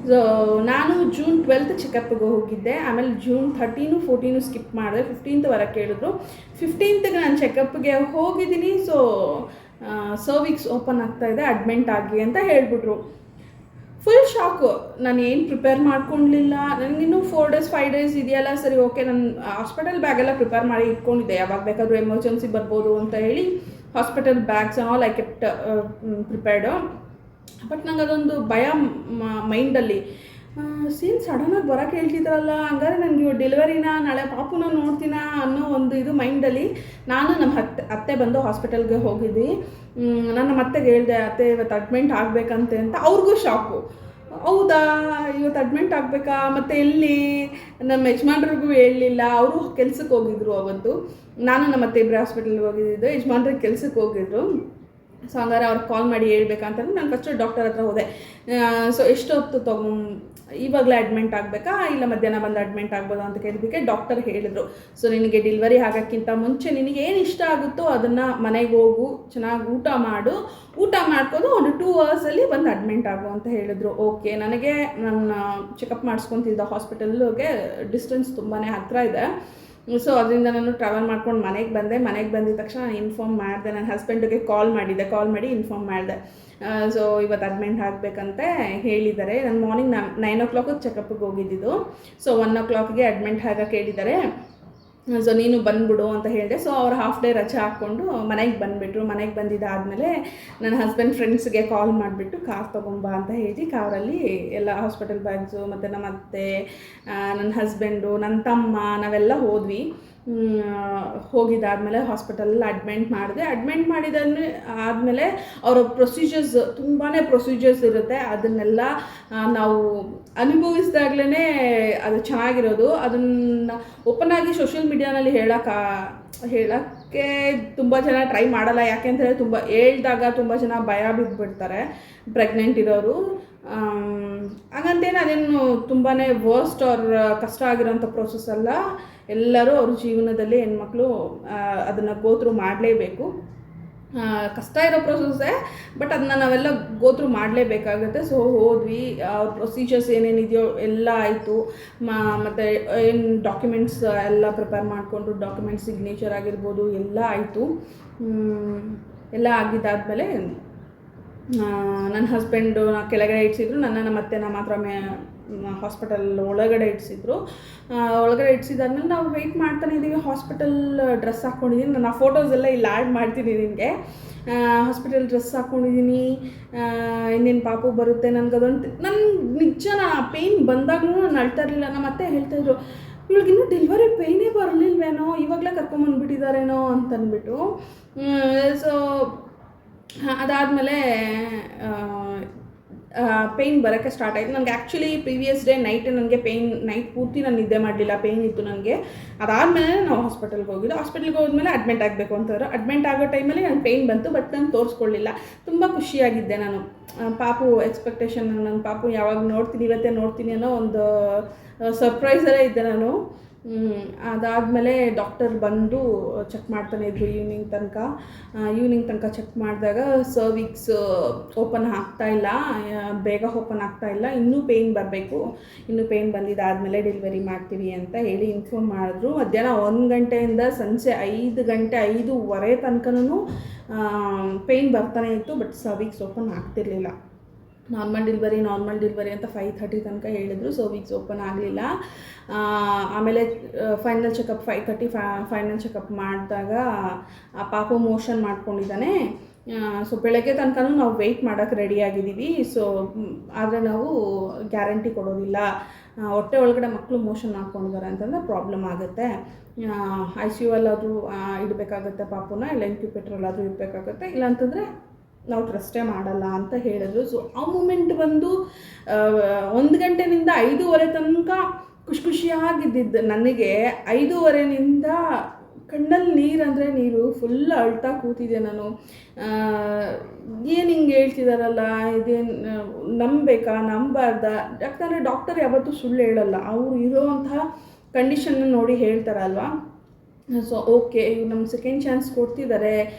ಸೊ ನಾನು ಜೂನ್ 12th ಚೆಕಪ್ಪಿಗೆ ಹೋಗಿದ್ದೆ. ಆಮೇಲೆ ಜೂನ್ 13, 14 ಸ್ಕಿಪ್ ಮಾಡಿದೆ. 15th ವರೆಗೆ ಕೇಳಿದ್ರು. 15th ನಾನು ಚೆಕಪ್ಗೆ ಹೋಗಿದ್ದೀನಿ. ಸೊ ಸರ್ವಿಕ್ಸ್ ಓಪನ್ ಆಗ್ತಾಯಿದೆ, ಅಡ್ಮಿಂಟ್ ಆಗಿ ಅಂತ ಹೇಳಿಬಿಟ್ರು. Full shock. ನಾನು ಏನು ಪ್ರಿಪೇರ್ ಮಾಡ್ಕೊಂಡಿಲ್ಲ. ನನಗಿನ್ನೂ 4 days 5 days ಇದೆಯಲ್ಲ, ಸರಿ ಓಕೆ. ನಾನು ಹಾಸ್ಪಿಟಲ್ ಬ್ಯಾಗೆಲ್ಲ ಪ್ರಿಪೇರ್ ಮಾಡಿ ಇಟ್ಕೊಂಡಿದ್ದೆ, ಯಾವಾಗ ಬೇಕಾದರೂ ಎಮರ್ಜೆನ್ಸಿ ಬರ್ಬೋದು ಅಂತ ಹೇಳಿ. Hospital bags all I kept prepared. But ನಂಗೆ ಅದೊಂದು ಭಯ ಮೈಂಡಲ್ಲಿ. ಸೀನ್ ಸಡನ್ನಾಗಿ ಬರೋಕ್ಕೆ ಹೇಳ್ತಿದ್ರಲ್ಲ, ಹಂಗಾರೆ ನನಗೆ ಡೆಲಿವರಿನ ನಾಳೆ ಪಾಪುನ ನೋಡ್ತೀನ ಅನ್ನೋ ಒಂದು ಇದು ಮೈಂಡಲ್ಲಿ. ನಾನು ನಮ್ಮ ಅತ್ತೆ ಬಂದು ಹಾಸ್ಪಿಟಲ್ಗೆ ಹೋಗಿದ್ವಿ. ನಾನು ಅತ್ತೆಗೆ ಹೇಳಿದೆ, ಅತ್ತೆ ಇವತ್ತು ಅಡ್ಮಿಂಟ್ ಆಗಬೇಕಂತೆ ಅಂತ. ಅವ್ರಿಗೂ ಶಾಕು. ಹೌದಾ, ಇವತ್ತು ಅಡ್ಮಿಂಟ್ ಆಗಬೇಕಾ, ಮತ್ತು ಎಲ್ಲಿ, ನಮ್ಮ ಯಜಮಾನ್ರಿಗೂ ಹೇಳಲಿಲ್ಲ. ಅವರು ಕೆಲ್ಸಕ್ಕೆ ಹೋಗಿದ್ರು ಅವತ್ತು. ನಾನು ನಮ್ಮ ಅತ್ತೆ ಇಬ್ಬರು ಹಾಸ್ಪಿಟಲ್ಗೆ ಹೋಗಿದ್ದು, ಯಜಮಾನ್ರಿಗೆ ಕೆಲ್ಸಕ್ಕೆ ಹೋಗಿದ್ರು. ಸೊ ಹಂಗಾರೆ ಅವ್ರಿಗೆ ಕಾಲ್ ಮಾಡಿ ಹೇಳ್ಬೇಕಂತಂದ್ರೆ ನಾನು ಫಸ್ಟು ಡಾಕ್ಟರ್ ಹತ್ರ ಹೋದೆ. ಸೊ ಎಷ್ಟೊತ್ತು ಇವಾಗಲೇ ಅಡ್ಮಿಂಟ್ ಆಗಬೇಕಾ, ಇಲ್ಲ ಮಧ್ಯಾಹ್ನ ಬಂದು ಅಡ್ಮಿಂಟ್ ಆಗ್ಬೋದು ಅಂತ ಕೇಳಿದ್ದಕ್ಕೆ ಡಾಕ್ಟರ್ ಹೇಳಿದರು, ಸೊ ನಿನಗೆ ಡೆಲಿವರಿ ಆಗೋಕ್ಕಿಂತ ಮುಂಚೆ ನಿನಗೆ ಏನು ಇಷ್ಟ ಆಗುತ್ತೋ ಅದನ್ನು ಮನೆಗೆ ಹೋಗು, ಚೆನ್ನಾಗಿ ಊಟ ಮಾಡ್ಕೊಂಡು ಒಂದು 2 hours ಬಂದು ಅಡ್ಮಿಂಟ್ ಆಗು ಅಂತ ಹೇಳಿದ್ರು. ಓಕೆ. ನನಗೆ ನನ್ನ ಚೆಕಪ್ ಮಾಡಿಸ್ಕೊತಿದ್ದ ಹಾಸ್ಪಿಟಲ್ಗೆ ಡಿಸ್ಟೆನ್ಸ್ ತುಂಬಾ ಹತ್ತಿರ ಇದೆ. ಸೊ ಅದರಿಂದ ನಾನು ಟ್ರಾವೆಲ್ ಮಾಡ್ಕೊಂಡು ಮನೆಗೆ ಬಂದಿದ ತಕ್ಷಣ ನಾನು ಇನ್ಫಾರ್ಮ್ ಮಾಡಿದೆ. ನನ್ನ ಹಸ್ಬೆಂಡಿಗೆ ಕಾಲ್ ಮಾಡಿ ಇನ್ಫಾರ್ಮ್ ಮಾಡಿದೆ. ಸೊ ಇವತ್ತು ಅಡ್ಮಿಂಟ್ ಆಗಬೇಕಂತೆ ಹೇಳಿದ್ದಾರೆ. ನಾನು ಮಾರ್ನಿಂಗ್ 9 o'clock ಚೆಕಪ್ಪಿಗೆ ಹೋಗಿದ್ದಿದ್ದು. ಸೊ 1 o'clock ಅಡ್ಮಿಂಟ್ ಆಗೋಕ್ಕೆ ಹೇಳಿದ್ದಾರೆ. ಸೊ ನೀನು ಬಂದ್ಬಿಡು ಅಂತ ಹೇಳಿದೆ. ಸೊ ಅವ್ರು ಹಾಫ್ ಡೇ ರಜೆ ಹಾಕ್ಕೊಂಡು ಮನೆಗೆ ಬಂದುಬಿಟ್ರು. ಮನೆಗೆ ಬಂದಿದ್ದಾದಮೇಲೆ ನನ್ನ ಹಸ್ಬೆಂಡ್ ಫ್ರೆಂಡ್ಸ್ಗೆ ಕಾಲ್ ಮಾಡಿಬಿಟ್ಟು ಕಾರ್ ತೊಗೊಂಬಾ ಅಂತ ಹೇಳಿ ಕಾರಲ್ಲಿ ಎಲ್ಲ ಹಾಸ್ಪಿಟಲ್ ಬ್ಯಾಗ್ಸು ಮತ್ತು ನಮ್ಮ ಅತ್ತೆ, ನನ್ನ ಹಸ್ಬೆಂಡು, ನನ್ನ ತಮ್ಮ ನಾವೆಲ್ಲ ಹೋದ್ವಿ. ಹೋಗಿದ್ದಾದಮೇಲೆ ಹಾಸ್ಪಿಟಲಲ್ಲಿ ಅಡ್ಮಿಂಟ್ ಆದಮೇಲೆ ಅವರ ತುಂಬಾ ಪ್ರೊಸೀಜರ್ಸ್ ಇರುತ್ತೆ. ಅದನ್ನೆಲ್ಲ ನಾವು ಅನುಭವಿಸಿದಾಗಲೇ ಅದು ಚೆನ್ನಾಗಿರೋದು. ಅದನ್ನು ಓಪನ್ ಆಗಿ ಸೋಷಿಯಲ್ ಮೀಡಿಯಾನಲ್ಲಿ ಹೇಳೋಕ್ಕೆ ತುಂಬ ಜನ ಟ್ರೈ ಮಾಡಲ್ಲ. ಯಾಕೆಂತಂದರೆ ತುಂಬ ಹೇಳ್ದಾಗ ತುಂಬ ಜನ ಭಯ ಬಿದ್ದುಬಿಡ್ತಾರೆ ಪ್ರೆಗ್ನೆಂಟ್ ಇರೋರು. ಹಾಗಂತೇನು ಅದೇನು ತುಂಬಾ ವರ್ಸ್ಟ್ ಕಷ್ಟ ಆಗಿರೋಂಥ ಪ್ರೋಸೆಸ್ ಅಲ್ಲ. ಎಲ್ಲರೂ ಅವ್ರ ಜೀವನದಲ್ಲಿ ಹೆಣ್ಮಕ್ಳು ಅದನ್ನು ಗೋತ್ರು ಮಾಡಲೇಬೇಕು. ಕಷ್ಟ ಇರೋ ಪ್ರೊಸೆಸ್ಸೇ, ಬಟ್ ಅದನ್ನ ನಾವೆಲ್ಲ ಗೋತ್ರು ಮಾಡಲೇಬೇಕಾಗುತ್ತೆ. ಸೊ ಹೋದ್ವಿ, ಅವ್ರ ಪ್ರೊಸೀಜರ್ಸ್ ಏನೇನಿದೆಯೋ ಎಲ್ಲ ಆಯಿತು. ಮತ್ತು ಏನು ಡಾಕ್ಯುಮೆಂಟ್ಸ್ ಎಲ್ಲ ಪ್ರಿಪೇರ್ ಮಾಡಿಕೊಂಡು, ಡಾಕ್ಯುಮೆಂಟ್ಸ್ ಸಿಗ್ನೇಚರ್ ಆಗಿರ್ಬೋದು ಎಲ್ಲ ಆಯಿತು. ಎಲ್ಲ ಆಗಿದ್ದಾದಮೇಲೆ ನನ್ನ ಹಸ್ಬೆಂಡು ಕೆಳಗಡೆ ಇಡಿಸಿದ್ರು, ನನ್ನನ್ನು ಮತ್ತೆ ಮಾತ್ರ ಹಾಸ್ಪಿಟಲ್ ಒಳಗಡೆ ಇಡಿಸಿದ್ರು. ಒಳಗಡೆ ಇಡಿಸಿದಾದ್ಮೇಲೆ ನಾವು ವೆಯ್ಟ್ ಮಾಡ್ತಾನೆ ಇದ್ದೀವಿ. ಹಾಸ್ಪಿಟಲ್ ಡ್ರೆಸ್ ಹಾಕ್ಕೊಂಡಿದ್ದೀನಿ, ನಾನು ಆ ಫೋಟೋಸ್ ಎಲ್ಲ ಇಲ್ಲಿ ಆ್ಯಡ್ ಮಾಡ್ತೀನಿ ನಿಮಗೆ. ಹಾಸ್ಪಿಟಲ್ ಡ್ರೆಸ್ ಹಾಕ್ಕೊಂಡಿದ್ದೀನಿ. ಇನ್ನೇನು ಪಾಪು ಬರುತ್ತೆ ನನಗದೊಂದು ನಿಜ ನಾನು ಆ ಪೇಯ್ನ್ ಬಂದಾಗಲೂ ನಾನು ಅಳ್ತಾ ಇರಲಿಲ್ಲ. ನಮ್ಮ ಅತ್ತೆ ಹೇಳ್ತಾಯಿದ್ರು, ಇವಳಿಗಿನ್ನೂ ಡೆಲಿವರಿ ಪೇಯ್ನೇ ಬರಲಿಲ್ವೇನೋ, ಇವಾಗಲೇ ಕರ್ಕೊಂಬಂದುಬಿಟ್ಟಿದ್ದಾರೇನೋ ಅಂತಂದ್ಬಿಟ್ಟು. ಸೊ ಅದಾದಮೇಲೆ ಪೇಯ್ನ್ ಬರೋಕ್ಕೆ ಸ್ಟಾರ್ಟ್ ಆಯಿತು. ನನಗೆ ಆ್ಯಕ್ಚುಲಿ ಪ್ರೀವಿಯಸ್ ಡೇ ನೈಟ್ ನನಗೆ ನೈಟ್ ಪೂರ್ತಿ ನಾನು ನಿದ್ದೆ ಮಾಡಲಿಲ್ಲ, ಪೇಯ್ನ್ ಇತ್ತು ನನಗೆ. ಅದಾದಮೇಲೆ ನಾವು ಹಾಸ್ಪಿಟಲ್ಗೆ ಹೋಗಿದ್ದು. ಹಾಸ್ಪಿಟಲ್ಗೆ ಹೋದ್ಮೇಲೆ ಅಡ್ಮಿಟ್ ಆಗಬೇಕು ಅಂತಂದ್ರು. ಅಡ್ಮಿಟ್ ಆಗೋ ಟೈಮಲ್ಲಿ ನನಗೆ ಪೇಯ್ನ್ ಬಂತು, ಬಟ್ ನಾನು ತೋರಿಸ್ಕೊಳ್ಳಿಲ್ಲ. ತುಂಬ ಖುಷಿಯಾಗಿದ್ದೆ ನಾನು. ಪಾಪು ಎಕ್ಸ್ಪೆಕ್ಟೇಷನ್, ನನ್ನ ಪಾಪು ಯಾವಾಗ ನೋಡ್ತೀನಿ, ಇವತ್ತೇ ನೋಡ್ತೀನಿ ಅನ್ನೋ ಒಂದು ಸರ್ಪ್ರೈಸಲ್ಲೇ ಇದ್ದೆ ನಾನು. ಅದಾದಮೇಲೆ ಡಾಕ್ಟರ್ ಬಂದು ಚೆಕ್ ಮಾಡ್ತಾನೆ ಇದ್ರು ಈವ್ನಿಂಗ್ ತನಕ ಚೆಕ್ ಮಾಡಿದಾಗ ಸರ್ವಿಕ್ಸ್ ಓಪನ್ ಆಗ್ತಾಯಿಲ್ಲ, ಬೇಗ ಓಪನ್ ಆಗ್ತಾಯಿಲ್ಲ, ಇನ್ನೂ ಪೇಯ್ನ್ ಬರಬೇಕು, ಇನ್ನೂ ಪೇಯ್ನ್ ಬಂದಿದ್ದಾದಮೇಲೆ ಡೆಲಿವರಿ ಮಾಡ್ತೀವಿ ಅಂತ ಹೇಳಿ ಇನ್ಫಾರ್ಮ್ ಮಾಡಿದ್ರು. ಮಧ್ಯಾಹ್ನ 1 ಗಂಟೆಯಿಂದ ಸಂಜೆ 5:30 ತನಕನೂ ಪೇಯ್ನ್ ಬರ್ತಾನೆ ಇತ್ತು, ಬಟ್ ಸರ್ವಿಕ್ಸ್ ಓಪನ್ ಆಗ್ತಿರ್ಲಿಲ್ಲ. ನಾರ್ಮಲ್ ಡೆಲಿವರಿ ಅಂತ 5:30 ತನಕ ಹೇಳಿದ್ರು. ಸರ್ವಿಕ್ಸ್ ಓಪನ್ ಆಗಲಿಲ್ಲ. ಆಮೇಲೆ ಫೈನಲ್ ಚೆಕಪ್ 5:30 ಫೈನಲ್ ಚೆಕಪ್ ಮಾಡಿದಾಗ ಪಾಪು ಮೋಷನ್ ಮಾಡ್ಕೊಂಡಿದ್ದಾನೆ. ಸೊ ಬೆಳಗ್ಗೆ ತನಕನೂ ನಾವು ವೆಯ್ಟ್ ಮಾಡೋಕ್ಕೆ ರೆಡಿಯಾಗಿದ್ದೀವಿ. ಸೊ ಆದರೆ ನಾವು ಗ್ಯಾರಂಟಿ ಕೊಡೋದಿಲ್ಲ, ಹೊಟ್ಟೆ ಒಳಗಡೆ ಮಕ್ಕಳು ಮೋಷನ್ ಮಾಡ್ಕೊಂಡಿದ್ದಾರೆ ಅಂತಂದರೆ ಪ್ರಾಬ್ಲಮ್ ಆಗುತ್ತೆ. ICU ಅಲ್ಲಾದರೂ ಇಡಬೇಕಾಗುತ್ತೆ ಪಾಪುನ, ಇಲ್ಲ ಇನ್ಕ್ಯುಬೇಟ್ರಲ್ಲಾದರೂ ಇಡಬೇಕಾಗುತ್ತೆ, ಇಲ್ಲಾಂತಂದರೆ ನಾವು ಟ್ರಸ್ಟೇ ಮಾಡಲ್ಲ ಅಂತ ಹೇಳಿದ್ರು. ಸೊ ಆ ಮೂಮೆಂಟ್ ಬಂದು 1 ಗಂಟೆನಿಂದ 5:30 ತನಕ ಖುಷಿಯಾಗಿದ್ದಿದ್ದು ನನಗೆ 5:30ನಿಂದ ಕಣ್ಣಲ್ಲಿ ನೀರು ಅಂದರೆ ನೀರು, ಫುಲ್ ಅಳ್ತಾ ಕೂತಿದ್ದೆ ನಾನು. ಏನು ಹಿಂಗೆ ಹೇಳ್ತಿದಾರಲ್ಲ, ಇದೇನು ನಂಬಬೇಕಾ ನಂಬಾರ್ದಾ? ಯಾಕಂದರೆ ಡಾಕ್ಟರ್ ಯಾವತ್ತೂ ಸುಳ್ಳು ಹೇಳಲ್ಲ, ಅವರು ಇರೋವಂತಹ ಕಂಡೀಷನ್ನ ನೋಡಿ ಹೇಳ್ತಾರಲ್ವ. ಸೊ ಓಕೆ, ಇವ್ರು ನಮ್ಗೆ ಸೆಕೆಂಡ್ ಚಾನ್ಸ್ ಕೊಡ್ತಿದ್ದಾರೆ,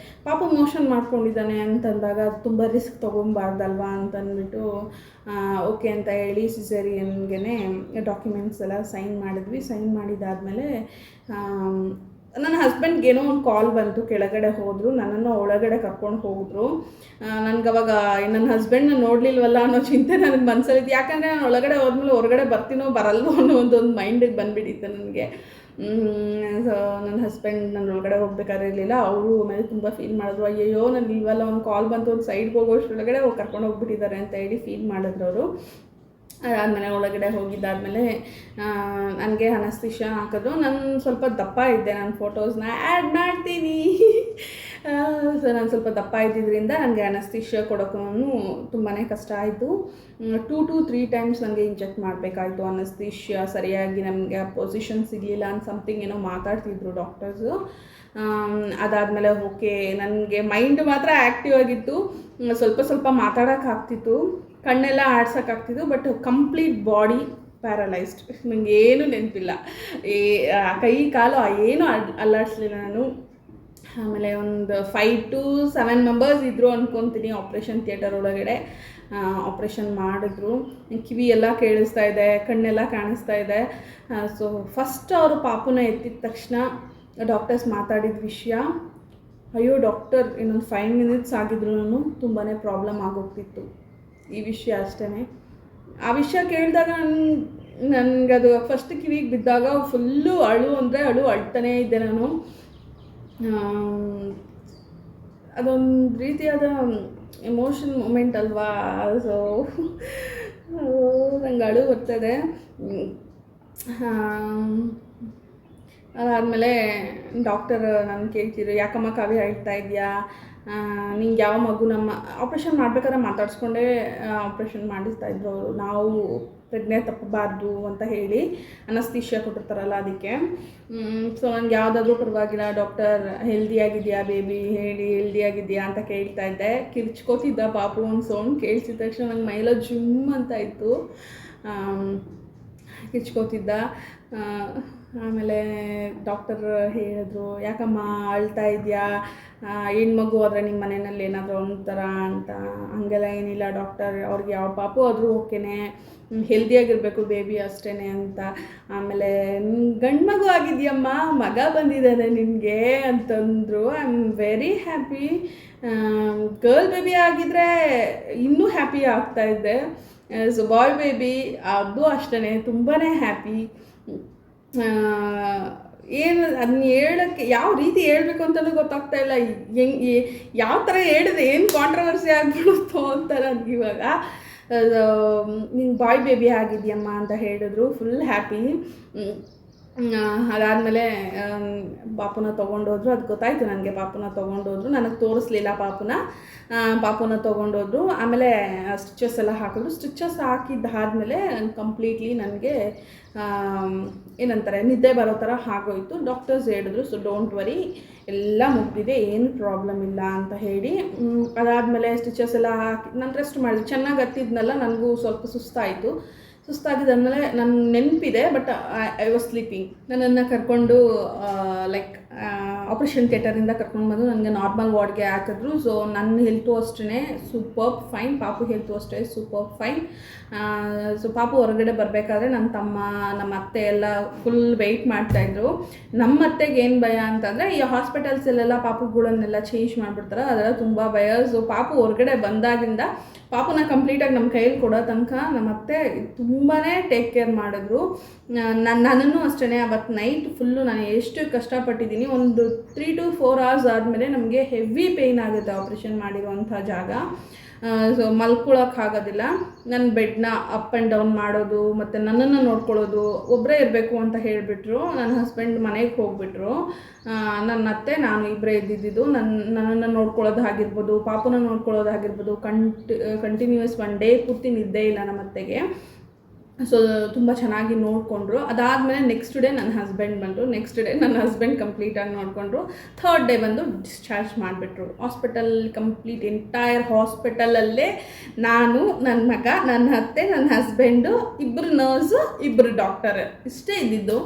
ಪಾಪ ಮೋಷನ್ ಮಾಡ್ಕೊಂಡಿದ್ದಾನೆ ಅಂತಂದಾಗ ತುಂಬ ರಿಸ್ಕ್ ತೊಗೊಬಾರ್ದಲ್ವಾ ಅಂತಂದ್ಬಿಟ್ಟು ಓಕೆ ಅಂತ ಹೇಳಿ ಸಿಸೇರಿಯನ್ಗೆ ಡಾಕ್ಯುಮೆಂಟ್ಸ್ ಎಲ್ಲ ಸೈನ್ ಮಾಡಿದ್ವಿ. ಸೈನ್ ಮಾಡಿದ್ದಾದಮೇಲೆ ನನ್ನ ಹಸ್ಬೆಂಡ್ಗೆ ಏನೋ ಒಂದು ಕಾಲ್ ಬಂತು, ಕೆಳಗಡೆ ಹೋದರು, ನನ್ನನ್ನು ಒಳಗಡೆ ಕರ್ಕೊಂಡು ಹೋಗಿದ್ರು. ನನಗವಾಗ ನನ್ನ ಹಸ್ಬೆಂಡ್ನ ನೋಡಲಿಲ್ವಲ್ಲ ಅನ್ನೋ ಚಿಂತೆ ನನಗೆ ಮನಸ್ಸಲ್ಲಿತ್ತು. ಯಾಕಂದರೆ ನಾನು ಒಳಗಡೆ ಹೋದ್ಮೇಲೆ ಹೊರಗಡೆ ಬರ್ತೀನೋ ಬರಲ್ವೋ ಅನ್ನೋ ಒಂದು ಮೈಂಡಿಗೆ ಬಂದುಬಿಟ್ಟಿತ್ತು ನನಗೆ. ಸೊ ನನ್ನ ಹಸ್ಬೆಂಡ್ ನಾನು ಒಳಗಡೆ ಹೋಗ್ಬೇಕಾದ್ರೆ ಇರಲಿಲ್ಲ. ಅವರು ಆಮೇಲೆ ತುಂಬ ಫೀಲ್ ಮಾಡಿದ್ರು, ಅಯ್ಯಯ್ಯೋ ನಾನು ಇಲ್ವಲ್ಲ, ಒಂದು ಕಾಲ್ ಬಂತು, ಒಂದು ಸೈಡ್ಗೆ ಹೋಗೋಷ್ಟರೊಳಗಡೆ ಕರ್ಕೊಂಡು ಹೋಗ್ಬಿಟ್ಟಿದ್ದಾರೆ ಅಂತ ಹೇಳಿ ಫೀಲ್ ಮಾಡಿದ್ರು ಅವರು. ಅದಾದಮೇಲೆ ಒಳಗಡೆ ಹೋಗಿದ್ದಾದಮೇಲೆ ನನಗೆ ಅನಸ್ತೀಶಿಯಾ ಹಾಕಿದ್ರು. ನಾನು ಸ್ವಲ್ಪ ದಪ್ಪ ಇದ್ದೆ, ನಾನು ಫೋಟೋಸ್ನ ಆ್ಯಡ್ ಮಾಡ್ತೀನಿ. ಸೊ ನಾನು ಸ್ವಲ್ಪ ದಪ್ಪ ಇದ್ದಿದ್ದರಿಂದ ನನಗೆ ಅನಸ್ತೀಶಿಯಾ ಕೊಡೋಕ್ಕೂ ತುಂಬಾ ಕಷ್ಟ ಆಯಿತು. 2 to 3 ಟೈಮ್ಸ್ ನನಗೆ ಇಂಜೆಕ್ಟ್ ಮಾಡಬೇಕಾಯಿತು ಅನಸ್ತೀಶಿಯಾ. ಸರಿಯಾಗಿ ನಮಗೆ ಪೊಸಿಷನ್ ಸಿಗಲಿಲ್ಲ ಅಂತ ಸಮಥಿಂಗ್ ಏನೋ ಮಾತಾಡ್ತಿದ್ರು ಡಾಕ್ಟರ್ಸು. ಅದಾದಮೇಲೆ ಓಕೆ, ನನಗೆ ಮೈಂಡ್ ಮಾತ್ರ ಆ್ಯಕ್ಟಿವ್ ಆಗಿತ್ತು, ಸ್ವಲ್ಪ ಮಾತಾಡೋಕ್ಕಾಗ್ತಿತ್ತು, ಕಣ್ಣೆಲ್ಲ ಆಡ್ಸೋಕ್ಕಾಗ್ತಿತ್ತು, ಬಟ್ ಕಂಪ್ಲೀಟ್ ಬಾಡಿ ಪ್ಯಾರಲೈಸ್ಡ್. ನನಗೆ ಏನೂ ನೆನಪಿಲ್ಲ, ಕೈ ಕಾಲು ಏನೂ ಅಲ್ಲಾಡಿಸ್ಲಿಲ್ಲ ನಾನು. ಆಮೇಲೆ ಒಂದು 5 to 7 ಮೆಂಬರ್ಸ್ ಇದ್ದರು ಅಂದ್ಕೊತೀನಿ ಆಪ್ರೇಷನ್ ಥಿಯೇಟರ್ ಒಳಗಡೆ. ಆಪ್ರೇಷನ್ ಮಾಡಿದ್ರು. ಕಿವಿ ಎಲ್ಲ ಕೇಳಿಸ್ತಾ ಇದೆ, ಕಣ್ಣೆಲ್ಲ ಕಾಣಿಸ್ತಾ ಇದೆ. ಸೊ ಫಸ್ಟ್ ಅವರು ಪಾಪುನ ಎತ್ತಿದ ತಕ್ಷಣ ಡಾಕ್ಟರ್ಸ್ ಮಾತಾಡಿದ ವಿಷಯ, ಅಯ್ಯೋ ಡಾಕ್ಟರ್ ಇನ್ನೊಂದು 5 minutes ಆಗಿದ್ರು ನಾನು ತುಂಬಾ ಪ್ರಾಬ್ಲಮ್ ಆಗೋಗ್ತಿತ್ತು, ಈ ವಿಷಯ ಅಷ್ಟೇ. ಆ ವಿಷಯ ಕೇಳಿದಾಗ ನನಗದು ಫಸ್ಟ್ ಕಿವಿಗೆ ಬಿದ್ದಾಗ ಫುಲ್ಲು ಅಳ್ತಾನೇ ಇದ್ದೆ ನಾನು. ಅದೊಂದು ರೀತಿಯಾದ ಎಮೋಷನ್ ಮೂಮೆಂಟ್ ಅಲ್ವಾ. ಸೊ ನಂಗೆ ಅಳು ಬರ್ತದೆ. ಅದಾದಮೇಲೆ ಡಾಕ್ಟರ್ ನಾನು ಕೇಳ್ತಿದ್ರು, ಯಾಕಮ್ಮ ಕಾವ್ಯ ಹೇಳ್ತಾ ಇದೆಯಾ, ನಿಂಗೆ ಯಾವ ಮಗು, ನಮ್ಮ ಆಪ್ರೇಷನ್ ಮಾಡಬೇಕಾದ್ರೆ ಮಾತಾಡಿಸ್ಕೊಂಡೇ ಆಪ್ರೇಷನ್ ಮಾಡಿಸ್ತಾಯಿದ್ರು ಅವರು. ನಾವು ಪ್ರಜ್ಞೆ ತಪ್ಪಬಾರ್ದು ಅಂತ ಹೇಳಿ ಅನಸ್ತೀಶಿಯಾ ಕೊಟ್ಟಿರ್ತಾರಲ್ಲ ಅದಕ್ಕೆ. ಸೊ ನನಗೆ ಯಾವುದಾದ್ರೂ ಪರವಾಗಿಲ್ಲ ಡಾಕ್ಟರ್, ಹೆಲ್ದಿಯಾಗಿದೆಯಾ ಬೇಬಿ, ಹೇಳಿ ಹೆಲ್ದಿಯಾಗಿದೆಯಾ ಅಂತ ಕೇಳ್ತಾ ಇದ್ದೆ. ಕಿರ್ಚ್ಕೋತಿದ್ದ ಪಾಪು, ಒಂದು ಸೌಂಡ್ ಕೇಳಿಸಿದ ತಕ್ಷಣ ನಂಗೆ ಮೈಲ ಜುಮ್ ಅಂತ ಇತ್ತು, ಕಿರ್ಚ್ಕೋತಿದ್ದ. ಆಮೇಲೆ ಡಾಕ್ಟರ್ ಹೇಳಿದ್ರು, ಯಾಕಮ್ಮ ಅಳ್ತಾ ಇದೆಯಾ, ಹೆಣ್ಮಗು ಆದರೆ ನಿಮ್ಮ ಮನೆಯಲ್ಲಿ ಏನಾದರೂ ಒಂಥರ ಅಂತ. ಹಂಗೆಲ್ಲ ಏನಿಲ್ಲ ಡಾಕ್ಟರ್, ಅವ್ರಿಗೆ ಯಾವ ಪಾಪು ಆದರೂ ಓಕೆನೇ, ಹೆಲ್ದಿಯಾಗಿರಬೇಕು ಬೇಬಿ ಅಷ್ಟೇ ಅಂತ. ಆಮೇಲೆ ಗಂಡು ಮಗು ಆಗಿದೆಯಮ್ಮ, ಮಗ ಬಂದಿದ್ದಾನೆ ನಿನಗೆ ಅಂತಂದರು. I am very happy. Girl baby ಆಗಿದ್ದರೆ ಇನ್ನೂ ಹ್ಯಾಪಿ ಆಗ್ತಾಯಿದ್ದೆ. ಸೊ ಬಾಯ್ ಬೇಬಿ ಅದು ಅಷ್ಟೇ ತುಂಬಾ ಹ್ಯಾಪಿ. ಏನು ಅದನ್ನ ಹೇಳೋಕ್ಕೆ ಯಾವ ರೀತಿ ಹೇಳ್ಬೇಕು ಅಂತಲೂ ಗೊತ್ತಾಗ್ತಾ ಇಲ್ಲ. ಹೆಂಗೆ ಯಾವ ಥರ ಹೇಳಿದ್ರೆ ಏನು ಕಾಂಟ್ರವರ್ಸಿ ಆಗಿಬಿಡುತ್ತೋ ಅಂತ ನನಗೆ ಇವಾಗ. ನಿಂಗೆ ಬಾಯ್ ಬೇಬಿ ಆಗಿದೆಯಮ್ಮ ಅಂತ ಹೇಳಿದ್ರು. Full happy. ಅದಾದಮೇಲೆ ಪಾಪುನ ತೊಗೊಂಡೋದ್ರು. ಅದು ಗೊತ್ತಾಯಿತು ನನಗೆ, ಪಾಪುನ ತೊಗೊಂಡೋದ್ರು. ನನಗೆ ತೋರಿಸ್ಲಿಲ್ಲ ಪಾಪುನ ತೊಗೊಂಡೋದ್ರು. ಆಮೇಲೆ ಸ್ಟಿಚಸ್ ಎಲ್ಲ ಹಾಕಿದ್ರು. ಸ್ಟಿಚಸ್ ಹಾಕಿದ್ದಾದಮೇಲೆ ಕಂಪ್ಲೀಟ್ಲಿ ನನಗೆ ಏನಂತಾರೆ ನಿದ್ದೆ ಬರೋ ಥರ ಆಗೋಯಿತು. ಡಾಕ್ಟರ್ಸ್ ಹೇಳಿದ್ರು, ಸೊ ಡೋಂಟ್ ವರಿ, ಎಲ್ಲ ಮುಗ್ದಿದೆ, ಏನು ಪ್ರಾಬ್ಲಮ್ ಇಲ್ಲ ಅಂತ ಹೇಳಿ. ಅದಾದಮೇಲೆ ಸ್ಟಿಚಸ್ ಎಲ್ಲ ಹಾಕಿ ನಾನು ರೆಸ್ಟ್ ಮಾಡಿದೆ. ಚೆನ್ನಾಗಿ ಹತ್ತಿದ್ನಲ್ಲ, ನನಗೂ ಸ್ವಲ್ಪ ಸುಸ್ತಾಗಿದ್ದಾದಮೇಲೆ ನನ್ನ ನೆನಪಿದೆ, ಬಟ್ ಐ ವಾಸ್ ಸ್ಲೀಪಿಂಗ್. ನನ್ನನ್ನು ಕರ್ಕೊಂಡು ಲೈಕ್ ಆಪ್ರೇಷನ್ ಥಿಯೇಟರಿಂದ ಕರ್ಕೊಂಡು ಬಂದು ನನಗೆ ನಾರ್ಮಲ್ ವಾರ್ಡ್ಗೆ ಹಾಕಿದ್ರು. ಸೊ ನನ್ನ ಹೆಲ್ತು ಅಷ್ಟೇ ಸೂಪರ್ ಫೈನ್, ಪಾಪು ಹೆಲ್ತು ಅಷ್ಟೇ ಸೂಪರ್ ಫೈನ್. ಸೊ ಪಾಪು ಹೊರಗಡೆ ಬರಬೇಕಾದ್ರೆ ನನ್ನ ತಮ್ಮ, ನಮ್ಮ ಅತ್ತೆ ಎಲ್ಲ ಫುಲ್ ವೆಯ್ಟ್ ಮಾಡ್ತಾಯಿದ್ರು. ನಮ್ಮ ಅತ್ತೆಗೆ ಏನು ಭಯ ಅಂತಂದರೆ, ಈ ಹಾಸ್ಪಿಟಲ್ಸಲ್ಲೆಲ್ಲ ಪಾಪುಗಳನ್ನೆಲ್ಲ ಚೇಂಜ್ ಮಾಡಿಬಿಡ್ತಾರೆ, ಅದೆಲ್ಲ ತುಂಬ ಭಯ. ಸೊ ಪಾಪು ಹೊರಗಡೆ ಬಂದಾಗಿಂದ ಪಾಪುನ ಕಂಪ್ಲೀಟಾಗಿ ನಮ್ಮ ಕೈಯಲ್ಲಿ ಕೊಡೋ ತನಕ ನಮ್ಮ ಅತ್ತೆ ತುಂಬಾ ಟೇಕ್ ಕೇರ್ ಮಾಡಿದ್ರು. ನನ್ನನ್ನು ಅಷ್ಟೇ ಅವತ್ತು ನೈಟ್ ಫುಲ್ಲು ನಾನು ಎಷ್ಟು ಕಷ್ಟಪಟ್ಟಿದ್ದೀನಿ. ಒಂದು 3 to 4 hours ಆದಮೇಲೆ ನಮಗೆ ಹೆವಿ ಪೇಯ್ನ್ ಆಗುತ್ತೆ ಆಪ್ರೇಷನ್ ಮಾಡಿರುವಂಥ ಜಾಗ. ಸೊ ಮಲ್ಕೊಳ್ಳೋಕ್ಕಾಗೋದಿಲ್ಲ. ನನ್ನ ಬೆಡ್ನ ಅಪ್ ಆ್ಯಂಡ್ ಡೌನ್ ಮಾಡೋದು ಮತ್ತು ನನ್ನನ್ನು ನೋಡ್ಕೊಳ್ಳೋದು, ಒಬ್ಬರೇ ಇರಬೇಕು ಅಂತ ಹೇಳಿಬಿಟ್ರು. ನನ್ನ ಹಸ್ಬೆಂಡ್ ಮನೆಗೆ ಹೋಗಿಬಿಟ್ರು. ನನ್ನ ಅತ್ತೆ ನಾನು ಇಬ್ಬರೇ ಇದ್ದಿದ್ದು. ನನ್ನನ್ನು ನೋಡ್ಕೊಳ್ಳೋದಾಗಿರ್ಬೋದು, ಪಾಪುನ ನೋಡ್ಕೊಳ್ಳೋದಾಗಿರ್ಬೋದು, ಕಂಟಿನ್ಯೂಯಸ್ 1 day ಪೂರ್ತಿ ನಿದ್ದೆ ಇಲ್ಲ ನಮ್ಮ ಅತ್ತೆಗೆ. ಸೊ ತುಂಬ ಚೆನ್ನಾಗಿ ನೋಡಿಕೊಂಡ್ರು. ಅದಾದಮೇಲೆ ನೆಕ್ಸ್ಟ್ ಡೇ ನನ್ನ ಹಸ್ಬೆಂಡ್ ಬಂದರು. ನೆಕ್ಸ್ಟ್ ಡೇ ನನ್ನ ಹಸ್ಬೆಂಡ್ ಕಂಪ್ಲೀಟಾಗಿ ನೋಡಿಕೊಂಡ್ರು. 3rd day ಬಂದು ಡಿಸ್ಚಾರ್ಜ್ ಮಾಡಿಬಿಟ್ರು. ಹಾಸ್ಪಿಟಲ್ ಕಂಪ್ಲೀಟ್ ಎಂಟೈರ್ ಹಾಸ್ಪಿಟಲಲ್ಲೇ ನಾನು, ನನ್ನ ಮಗ, ನನ್ನ ಅತ್ತೆ, ನನ್ನ ಹಸ್ಬೆಂಡು, 2 ನರ್ಸು, 2 ಡಾಕ್ಟರ್ ಇಷ್ಟೇ ಇದ್ದಿದ್ದು.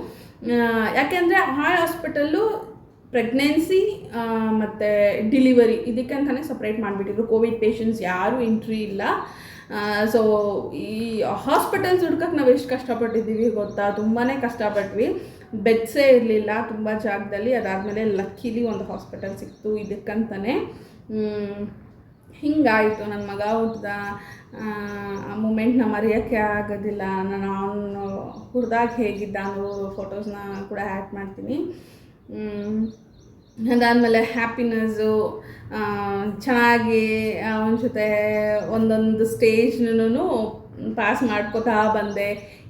ಯಾಕೆಂದರೆ ಆ ಹಾಸ್ಪಿಟಲ್ಲು ಪ್ರೆಗ್ನೆನ್ಸಿ ಮತ್ತು ಡಿಲಿವರಿ ಇದಕ್ಕಂತಲೇ ಸಪ್ರೇಟ್ ಮಾಡಿಬಿಟ್ಟಿದ್ರು. ಕೋವಿಡ್ ಪೇಷಂಟ್ಸ್ ಯಾರೂ ಎಂಟ್ರಿ ಇಲ್ಲ. ಸೊ ಈ ಹಾಸ್ಪಿಟಲ್ಸ್ ಹುಡ್ಕಕ್ಕೆ ನಾವು ಎಷ್ಟು ಕಷ್ಟಪಟ್ಟಿದ್ದೀವಿ ಗೊತ್ತಾ, ತುಂಬಾ ಕಷ್ಟಪಟ್ವಿ. ಬೆಡ್ಸೇ ಇರಲಿಲ್ಲ ತುಂಬ ಜಾಗದಲ್ಲಿ. ಅದಾದಮೇಲೆ ಲಕ್ಕಿಲಿ ಒಂದು ಹಾಸ್ಪಿಟಲ್ ಸಿಕ್ತು ಇದಕ್ಕಂತಲೇ. ಹಿಂಗಾಯಿತು ನನ್ನ ಮಗ ಹುಟ್ಟಿದ ಆ ಮೂಮೆಂಟ್ನ ಮರೆಯೋಕ್ಕೆ ಆಗೋದಿಲ್ಲ. ನಾನು ಅವನು ಹುಡ್ದಾಗ ಹೇಗಿದ್ದ ಅನ್ನೋ ಫೋಟೋಸ್ನ ಕೂಡ ಆ್ಯಡ್ ಮಾಡ್ತೀನಿ. ಅದಾದಮೇಲೆ ಹ್ಯಾಪಿನೆಸ್ಸು ಚೆನ್ನಾಗಿ ಅವನ ಜೊತೆ ಒಂದೊಂದು ಸ್ಟೇಜ್ನೂ ಪಾಸ್ ಮಾಡ್ಕೋತಾ ಬಂದೆ.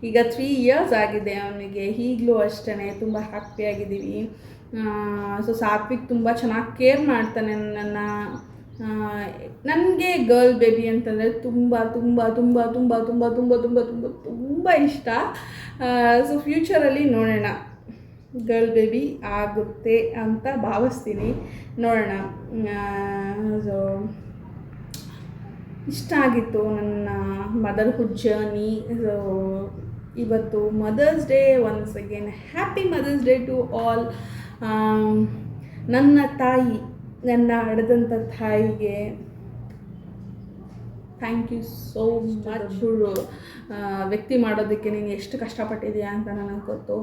ಈಗ 3 years ಆಗಿದೆ ಅವನಿಗೆ. ಈಗಲೂ ಅಷ್ಟೇ ತುಂಬ ಹ್ಯಾಪಿಯಾಗಿದ್ದೀವಿ. ಸೊ ಸಾತ್ವಿಕ್ ತುಂಬ ಚೆನ್ನಾಗಿ ಕೇರ್ ಮಾಡ್ತಾನೆ ನನಗೆ ಗರ್ಲ್ ಬೇಬಿ ಅಂತಂದರೆ ತುಂಬ ತುಂಬ ತುಂಬ ತುಂಬ ತುಂಬ ತುಂಬ ತುಂಬ ತುಂಬ ತುಂಬ ಇಷ್ಟ. ಸೊ ಫ್ಯೂಚರಲ್ಲಿ ನೋಡೋಣ, ಗರ್ಲ್ ಬೇಬಿ ಆಗುತ್ತೆ ಅಂತ ಭಾವಿಸ್ತೀನಿ, ನೋಡೋಣ. ಸೊ ಇಷ್ಟ ಆಗಿತ್ತು ನನ್ನ ಮದರ್ಹುಡ್ ಜರ್ನಿ. ಸೊ ಇವತ್ತು mother's day. Once again happy mother's day to all. ನನ್ನ ತಾಯಿ, ನನ್ನ ಹಡೆದಂಥ ತಾಯಿಗೆ ಥ್ಯಾಂಕ್ ಯು ಸೋ ಮಚ್. ವ್ಯಕ್ತಿ ಮಾಡೋದಕ್ಕೆ ನೀನು ಎಷ್ಟು ಕಷ್ಟಪಟ್ಟಿದೆಯಾ ಅಂತ ನನಗೆ ಗೊತ್ತು.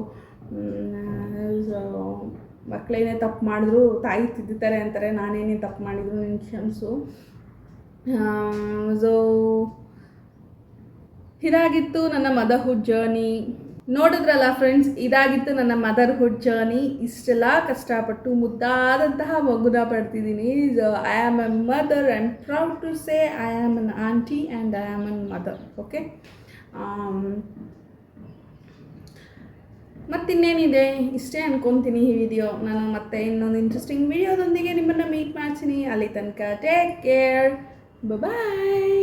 ಮಕ್ಕಳೇನೇ ತಪ್ಪು ಮಾಡಿದ್ರು ತಾಯಿ ತಿದ್ದುತ್ತಾರೆ ಅಂತಾರೆ. ನಾನೇನೇ ತಪ್ಪು ಮಾಡಿದ್ರು ನಿನ್ನ ಕ್ಷಮಿಸು. ಸೊ ಇದಾಗಿತ್ತು ನನ್ನ ಮದರ್ಹುಡ್ ಜರ್ನಿ. ನೋಡಿದ್ರಲ್ಲ ಫ್ರೆಂಡ್ಸ್, ಇದಾಗಿತ್ತು ನನ್ನ ಮದರ್ಹುಡ್ ಜರ್ನಿ. ಇಷ್ಟೆಲ್ಲ ಕಷ್ಟಪಟ್ಟು ಮುದ್ದಾದಂತಹ ಮಗುನ ಪಡ್ತಿದ್ದೀನಿ. So I am a mother and proud to say I am an aunty and I am an mother. Okay, ಮತ್ತಿನ್ನೇನಿದೆ, ಇಷ್ಟೇ ಅನ್ಕೊತೀನಿ ಈ ವಿಡಿಯೋ. ನಾನು ಮತ್ತೆ ಇನ್ನೊಂದು ಇಂಟ್ರೆಸ್ಟಿಂಗ್ ವಿಡಿಯೋದೊಂದಿಗೆ ನಿಮ್ಮನ್ನು ಮೀಟ್ ಮಾಡ್ತೀನಿ. ಅಲ್ಲಿ ತನಕ ಟೇಕ್ ಕೇರ್, ಬಾಯ್.